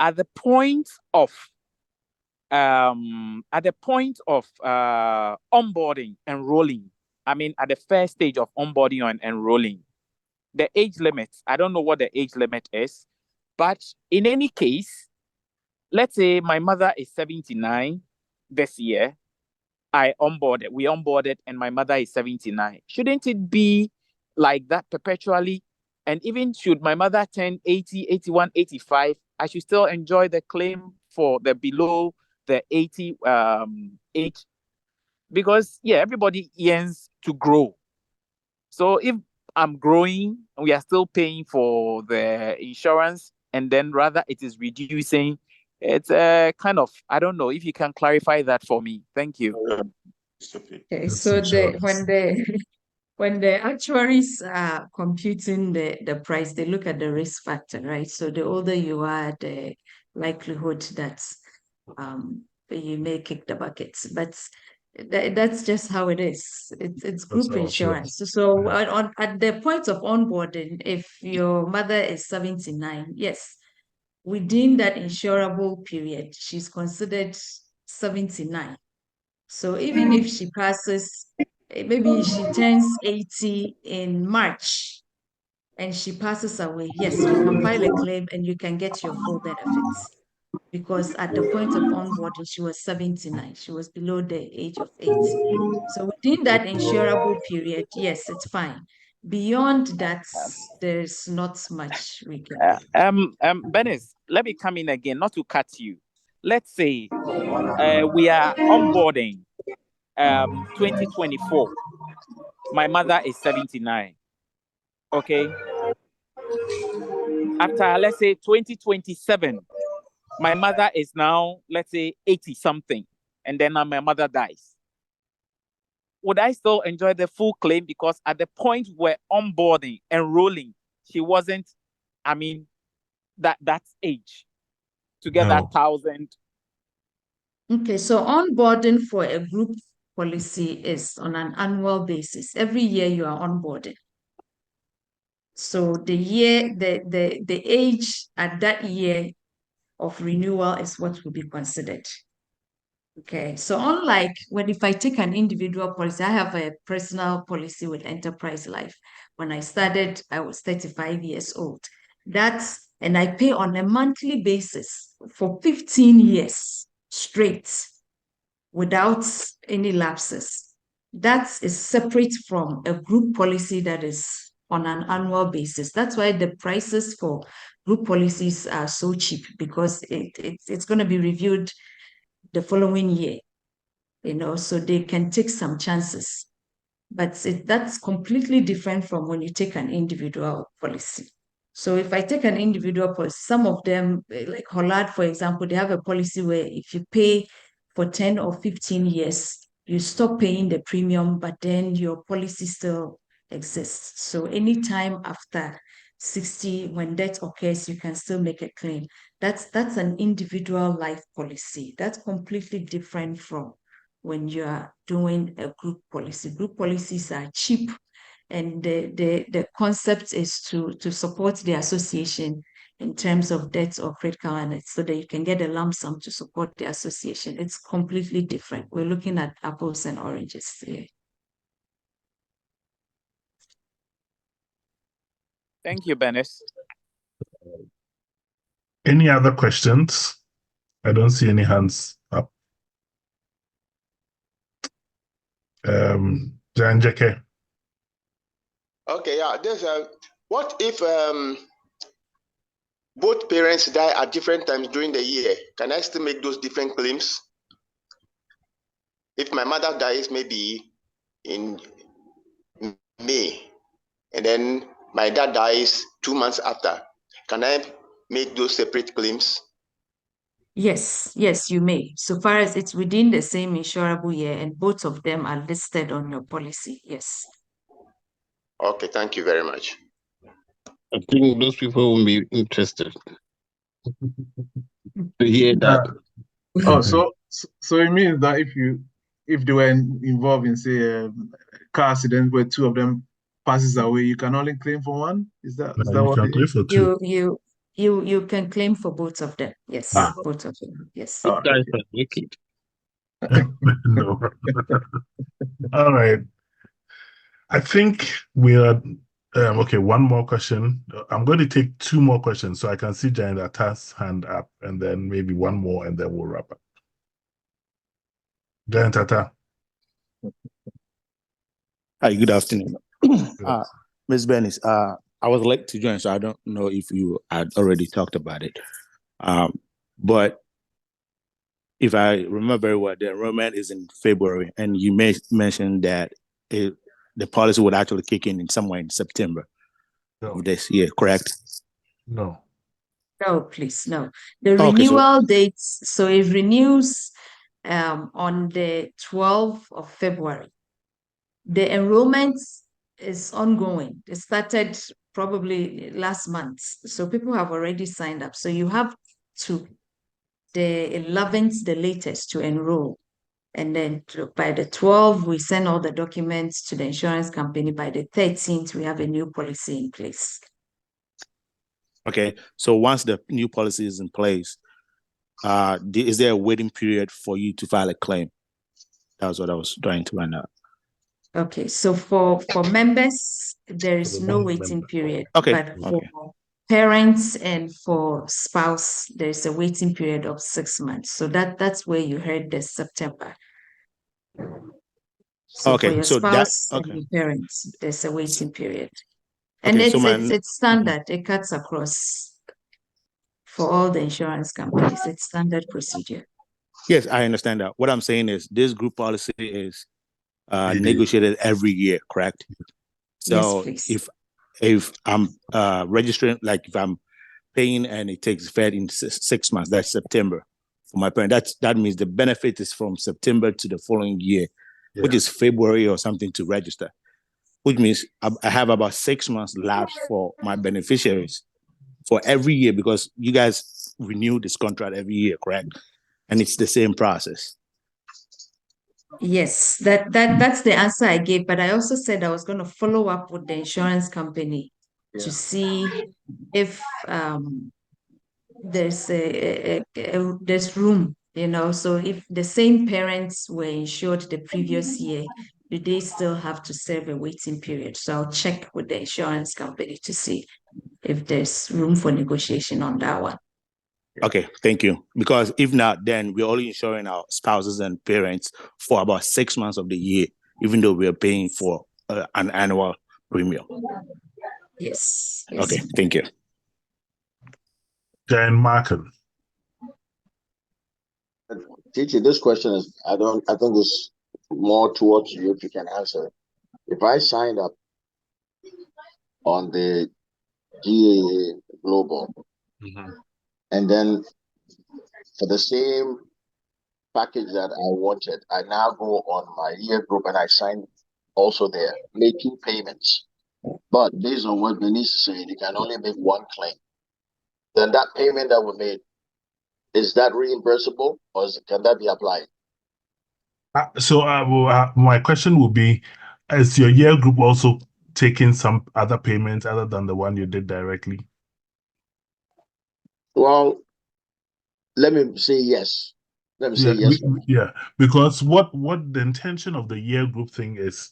at the point of onboarding, enrolling, I mean, at the first stage of onboarding and enrolling, the age limit, I don't know what the age limit is, but in any case, let's say my mother is 79 this year, we onboarded, and my mother is 79. Shouldn't it be like that perpetually? And even should my mother turn 80, 81, 85, I should still enjoy the claim for the below the 80 age, because everybody yearns to grow. So if I'm growing and we are still paying for the insurance, and then rather it is reducing, it's kind of, I don't know if you can clarify that for me. Thank you. Okay, so when the actuaries are computing the price, they look at the risk factor, right? So the older you are, the likelihood that you may kick the buckets. But that's just how it is. It's group insurance. So at the point of onboarding, if your mother is 79, yes, within that insurable period, she's considered 79. So even if she passes, maybe she turns 80 in March and she passes away, yes, you can file a claim and you can get your full benefits. Because at the point of onboarding, she was 79. She was below the age of 80. So within that insurable period, yes, it's fine. Beyond that, there's not much we can do. Bernice, let me come in again, not to cut you. Let's say we are onboarding 2024. My mother is 79. Okay. After, let's say, 2027, my mother is now, let's say, 80 something, and then my mother dies. Would I still enjoy the full claim? Because at the point where onboarding, enrolling, she wasn't, I mean, that age to get that 1,000. Okay, so onboarding for a group policy is on an annual basis. Every year you are onboarding. So the age at that year of renewal is what will be considered. Okay, so unlike if I take an individual policy, I have a personal policy with Enterprise Life. When I started, I was 35 years old. That and I pay on a monthly basis for 15 years straight without any lapses, that is separate from a group policy that is on an annual basis. That's why the prices for group policies are so cheap, because it's going to be reviewed the following year, so they can take some chances. But that's completely different from when you take an individual policy. So if I take an individual policy, some of them, like Hollard, for example, they have a policy where if you pay for 10 or 15 years, you stop paying the premium, but then your policy still exists. So anytime after 60, when death occurs, you can still make a claim. That's an individual life policy. That's completely different from when you are doing a group policy. Group policies are cheap, and the concept is to support the association in terms of death or critical illness, so that you can get a lump sum to support the association. It's completely different. We're looking at apples and oranges here. Thank you, Bernice. Any other questions? I don't see any hands up. Jan Jeke. Okay, yeah. There's what if both parents die at different times during the year? Can I still make those different claims? If my mother dies maybe in May, and then my dad dies 2 months after, can I make those separate claims? Yes, you may. So far as it's within the same insurable year and both of them are listed on your policy, yes. Okay, thank you very much. I think those people will be interested to hear that. Oh, so it means that if they were involved in, say, a car accident where two of them passes away, you can only claim for one? Is that You what can claim for two. You can claim for both of them. Yes, both of them. Yes. You guys are wicked. No. All right. I think we are okay. One more question. I'm going to take two more questions, so I can see Giant Ata's hand up, and then maybe one more, and then we'll wrap up. Giant Ata. Hi, good afternoon. Ms. Bernice, I was late to join, so I don't know if you had already talked about it. But if I remember very well, the enrollment is in February, and you mentioned that the policy would actually kick in somewhere in September of this year, correct? No. No, please, no. The renewal dates, so it renews on the 12th of February. The enrollment is ongoing. It started probably last month. So people have already signed up. So you have to the 11th, the latest, to enroll. And then by the 12th, we send all the documents to the insurance company. By the 13th, we have a new policy in place. Okay. So once the new policy is in place, is there a waiting period for you to file a claim? That was what I was trying to find out. Okay. So for members, there is no waiting period. Okay. But for parents and for spouse, there's a waiting period of 6 months. So that's where you heard the September. So for your spouse and your parents, there's a waiting period. And it's standard. It cuts across for all the insurance companies. It's standard procedure. Yes, I understand that. What I'm saying is this group policy is negotiated every year, correct? So yes, if I'm registering, like if I'm paying and it takes effect in 6 months, that's September for my parent. That means the benefit is from September to the following year, which is February or something to register, which means I have about 6 months left for my beneficiaries for every year, because you guys renew this contract every year, correct? And it's the same process. Yes, that's the answer I gave, but I also said I was going to follow up with the insurance company to see if there's there's room, so if the same parents were insured the previous year, do they still have to serve a waiting period? So I'll check with the insurance company to see if there's room for negotiation on that one. Okay, thank you. Because if not, then we're only insuring our spouses and parents for about 6 months of the year, even though we're paying for an annual premium. Yes. Okay, thank you. Jan Martin. Titi, this question is, I think it's more towards you if you can answer it. If I signed up on the GAA Global, and then for the same package that I wanted, I now go on my year group and I sign also there, make 2 payments. But based on what Bernice said, you can only make 1 claim. Then that payment that we made, is that reimbursable or can that be applied? My question would be, is your year group also taking some other payments other than the one you did directly? Well, let me say yes. Let me say yes. Because what the intention of the year group thing is,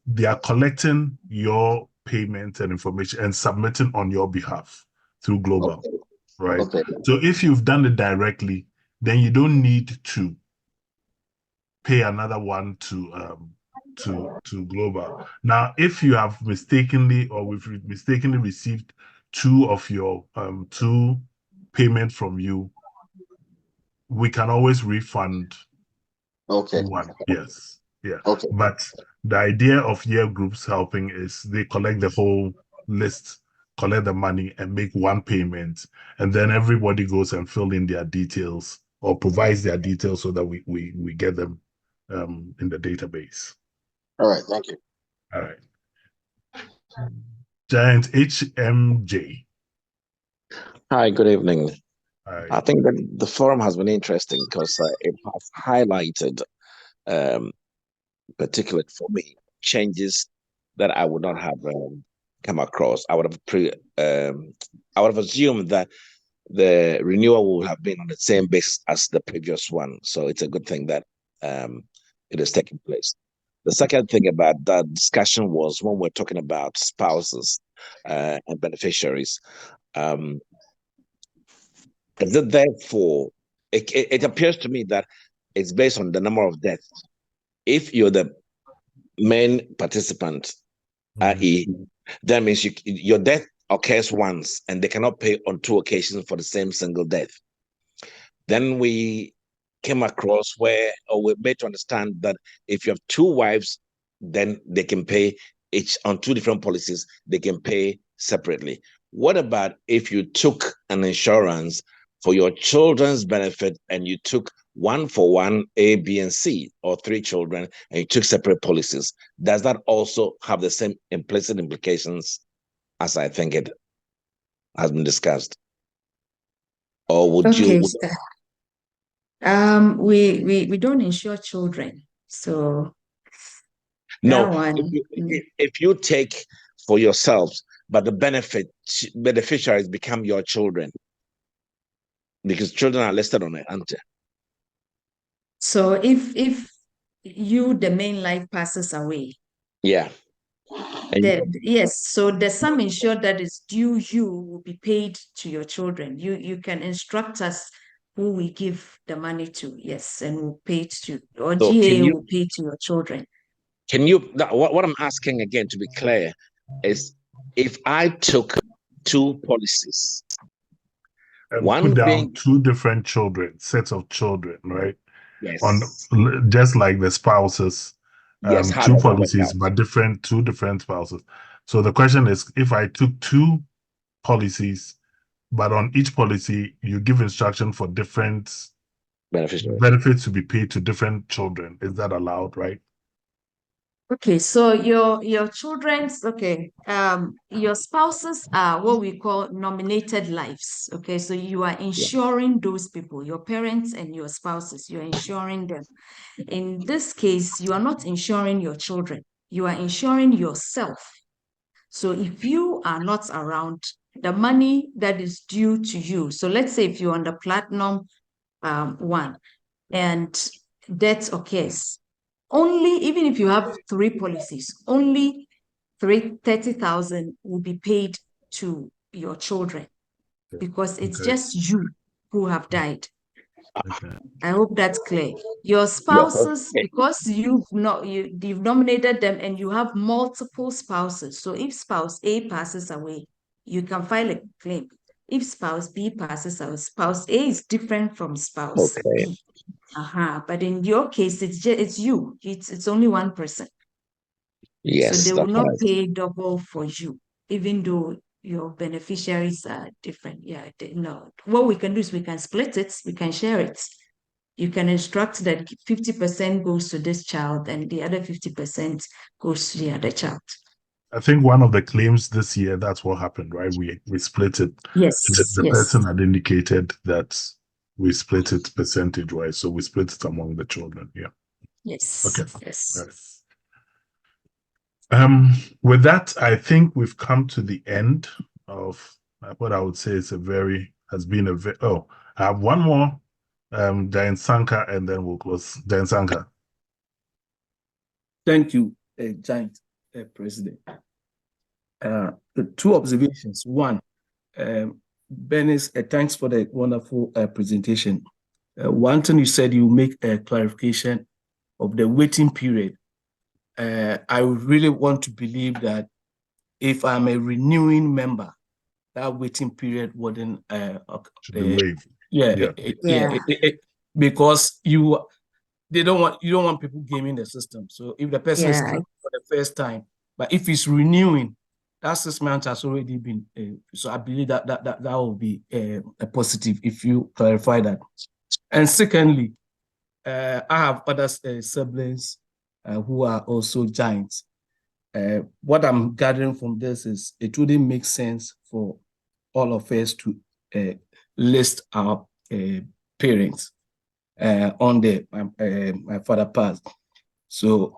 they are collecting your payments and information and submitting on your behalf through Global, right? Okay. So if you've done it directly, then you don't need to pay another one to Global. Now, if you have mistakenly received 2 of your 2 payment from you, we can always refund one. Yes. Yeah. Okay. But the idea of year groups helping is they collect the whole list, collect the money, and make 1 payment, and then everybody goes and fill in their details or provides their details so that we get them in the database. All right. Thank you. All right. Giant HMJ. Hi, good evening. Hi. I think that the forum has been interesting because it has highlighted, particularly for me, changes that I would not have come across. I would have assumed that the renewal will have been on the same basis as the previous one. So it's a good thing that it is taking place. The second thing about that discussion was when we're talking about spouses and beneficiaries. Is it therefore, it appears to me that it's based on the number of deaths. If you're the main participant, i.e., that means your death occurs once and they cannot pay on 2 occasions for the same single death. Then we came across we're made to understand that if you have 2 wives, then they can pay each on 2 different policies, they can pay separately. What about if you took an insurance for your children's benefit and you took 1 for 1 A, B, and C, or 3 children, and you took separate policies? Does that also have the same implicit implications as I think it has been discussed? Or would you? We don't insure children, so no. That one, if you take for yourselves, but the beneficiaries become your children, because children are listed on it, aren't they? So if you, the main life, passes away, yeah. Yes, so the sum insured that is due you will be paid to your children. You can instruct us who we give the money to, yes, and we'll pay to, or so GA will pay to your children. Can you, what I'm asking again, to be clear, is if I took 2 policies, and one put down 2 different sets of children, right? Yes. On just like the spouses, yes, 2 policies, but 2 different spouses. So the question is, if I took 2 policies, but on each policy you give instruction for different benefits to be paid to different children, is that allowed, right? Okay, so your children's your spouses are what we call nominated lives. Okay, so you are insuring those people, your parents and your spouses, you're insuring them. In this case, you are not insuring your children, you are insuring yourself. So if you are not around, the money that is due to you, so let's say if you're on the platinum 1 and death occurs, only, even if you have 3 policies, only 30,000 will be paid to your children, because it's Okay. just you who have died. Okay. I hope that's clear. Your spouses, because you've nominated them and you have multiple spouses. So if spouse A passes away, you can file a claim. If spouse B passes away, spouse A is different from spouse B. But in your case, it's you. It's only one person. Yes, so they will that's not right. pay double for you, even though your beneficiaries are different. Yeah, no. What we can do is we can split it, we can share it. You can instruct that 50% goes to this child and the other 50% goes to the other child. I think one of the claims this year, that's what happened, right? We split it. Yes. The person had indicated that we split it percentage-wise, so we split it among the children. Yeah. Yes. Okay. Yes. With that, I think we've come to the end of what I would say is has been a very. Oh, I have one more, Giant Sanka, and then we'll close. Giant Sanka. Thank you, Giant President. The two observations. One, Bernice, thanks for the wonderful presentation. One thing you said, you make a clarification of the waiting period. I really want to believe that if I'm a renewing member, that waiting period wouldn't should be waived. Because you don't want people gaming the system. So if the person is coming for the first time, but if it's renewing, that 6 months has already been. So I believe that will be a positive if you clarify that. And secondly, I have other siblings who are also giants. What I'm gathering from this is it wouldn't make sense for all of us to list our parents on my father passed. So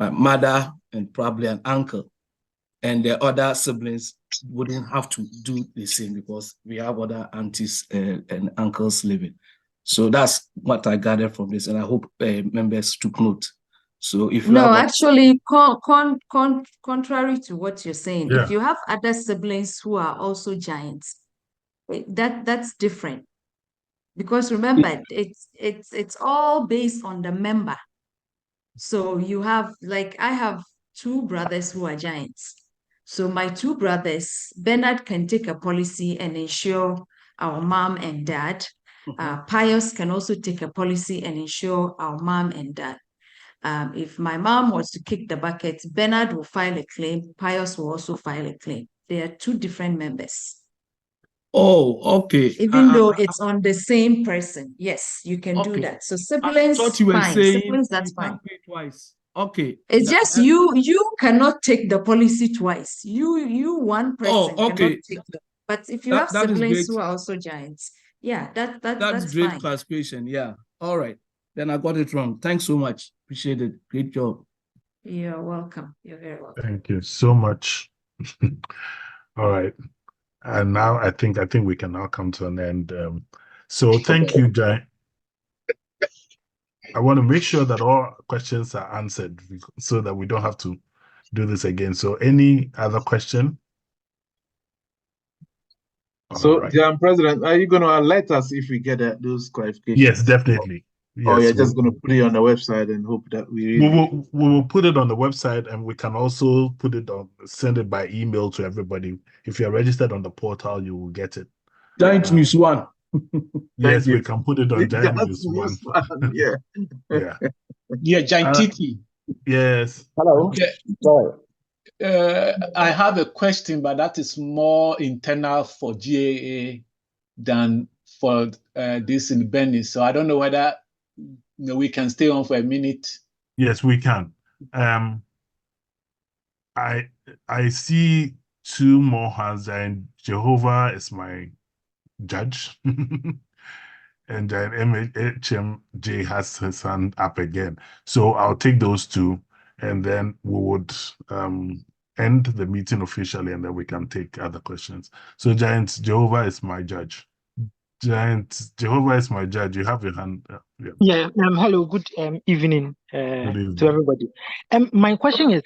my mother and probably an uncle and the other siblings wouldn't have to do the same because we have other aunties and uncles living. So that's what I gathered from this, and I hope members took note. So if you actually, contrary to what you're saying, if you have other siblings who are also giants, that's different. Because remember, it's all based on the member. So you have, like, I have 2 brothers who are giants. So my 2 brothers, Bernard can take a policy and insure our mom and dad. Pius can also take a policy and insure our mom and dad. If my mom was to kick the bucket, Bernard will file a claim. Pius will also file a claim. They are 2 different members. Oh, okay. Even though it's on the same person, yes, you can do that. So siblings, I thought you were saying siblings, that's fine. Can't pay twice. Okay. It's just you cannot take the policy twice. You one person cannot take them. But if you have siblings who are also giants, that's great fine. clarification. Yeah. All right. Then I got it wrong. Thanks so much. Appreciate it. Great job. You're welcome. You're very welcome. Thank you so much. All right. And now I think we can now come to an end. So thank you, Jai. I want to make sure that all questions are answered so that we don't have to do this again. So any other question? So, Jan President, are you going to alert us if we get those clarifications? Yes, definitely. Or you're just going to put it on the website and hope that we will put it on the website, and we can also send it by email to everybody. If you're registered on the portal, you will get it. Giant News One. Yes, we can put it on Giant News One. Yeah, Giant Titi. Yes. Hello. I have a question, but that is more internal for GAA than for this in Benin. So I don't know whether we can stay on for a minute. Yes, we can. I see 2 more hands, and Jehovah is my judge. And then MHMJ has his hand up again. So I'll take those 2, and then we would end the meeting officially, and then we can take other questions. So Giant, Jehovah is my judge. Giant, Jehovah is my judge. You have your hand up. Hello, good evening, to everybody. My question is,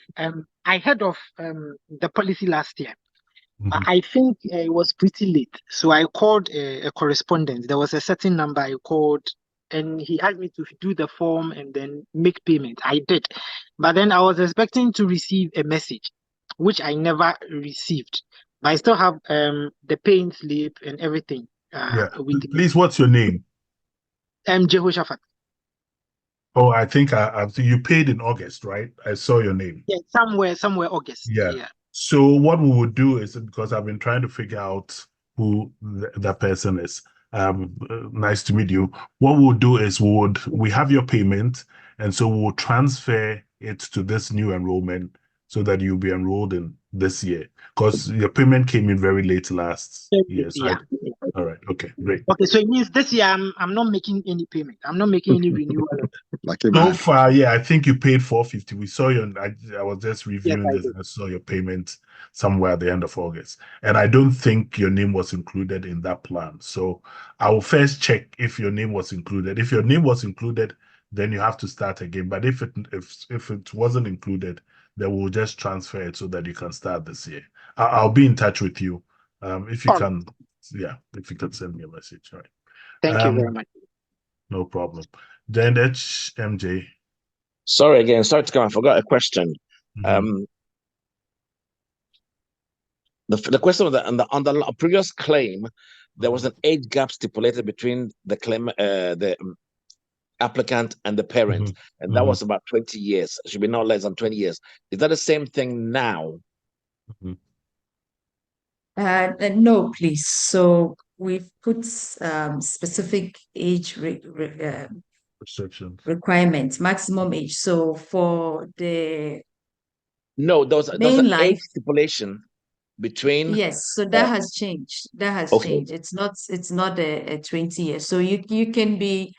I heard of the policy last year, I think it was pretty late. So I called a correspondent. There was a certain number I called, and he asked me to do the form and then make payment. I did. But then I was expecting to receive a message, which I never received. But I still have the paying slip and everything. With Please, what's your name? Jehoshaphat. Oh, I think you paid in August, right? I saw your name. Yeah, somewhere August. Yeah. So what we would do is, because I've been trying to figure out who that person is. Nice to meet you. What we'll do is we have your payment, and so we'll transfer it to this new enrollment so that you'll be enrolled in this year, because your payment came in very late last year. So all right. Okay. Great. Okay. So it means this year I'm not making any payment. I'm not making any renewal. So far, yeah, I think you paid $450. We saw you. I was just reviewing this, and I saw your payment somewhere at the end of August. And I don't think your name was included in that plan. So I will first check if your name was included. If your name was included, then you have to start again. But if it wasn't included, then we'll just transfer it so that you can start this year. I'll be in touch with you. If you can, if you can send me a message. All right. Thank you very much. No problem. Then MJ. Sorry again. Sorry to come. I forgot a question. The question was that on the previous claim, there was an age gap stipulated between the claim, the applicant and the parent, and that was about 20 years. It should be no less than 20 years. Is that the same thing now? No, please. So we've put specific age requirements, maximum age. So for the there was an age stipulation between. Yes, so that has changed. That has changed. It's not a 20 years. So you can be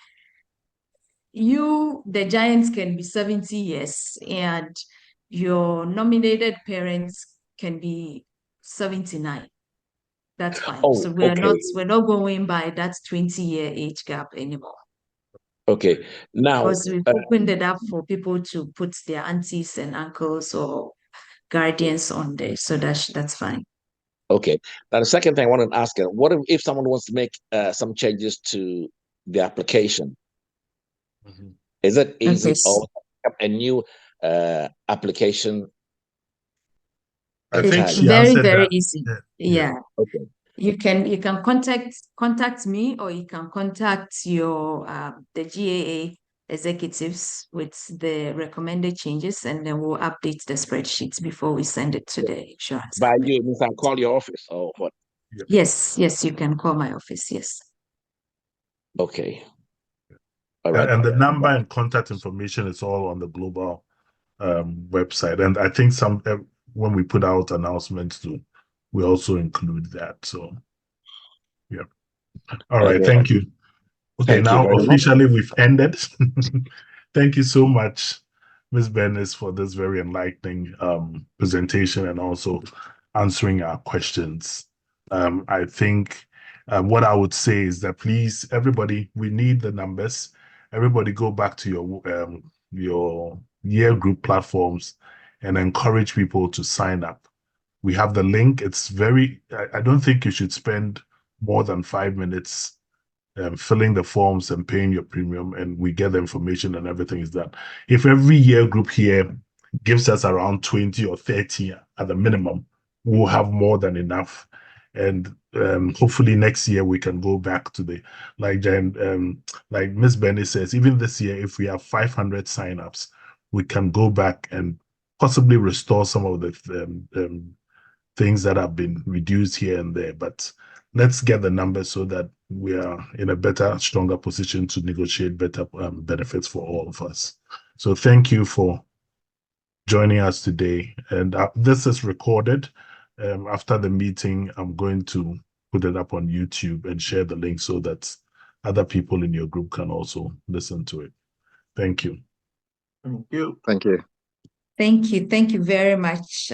the Giants can be 70 years and your nominated parents can be 79. That's fine. So we're not going by that 20-year age gap anymore. Okay. Now, because we've opened it up for people to put their aunties and uncles or guardians on there. So that's fine. Okay. Now, the second thing I wanted to ask you, what if someone wants to make some changes to the application? Is it easy or a new application? It's very, very easy. Yeah. Okay. You can contact me, or you can contact your the GAA executives with the recommended changes, and then we'll update the spreadsheets before we send it to the insurance. By you, means I call your office or what? Yes, you can call my office. Yes. Okay. All right. And the number and contact information is all on the global website, and I think when we put out announcements too, we also include that. So, yeah. All right. Thank you. Okay, now officially we've ended. Thank you so much, Ms. Bernice, for this very enlightening presentation and also answering our questions. I think what I would say is that please, everybody, we need the numbers. Everybody go back to your year group platforms and encourage people to sign up. We have the link. It's I don't think you should spend more than 5 minutes filling the forms and paying your premium, and we get the information and everything is done. If every year group here gives us around 20 or 30 at the minimum, we'll have more than enough. And hopefully next year we can go back to like Ms. Benny says, even this year, if we have 500 signups, we can go back and possibly restore some of the things that have been reduced here and there. But let's get the numbers so that we are in a better, stronger position to negotiate better benefits for all of us. So thank you for joining us today. And this is recorded. After the meeting, I'm going to put it up on YouTube and share the link so that other people in your group can also listen to it. Thank you. Thank you. Thank you. Thank you. Thank you very much.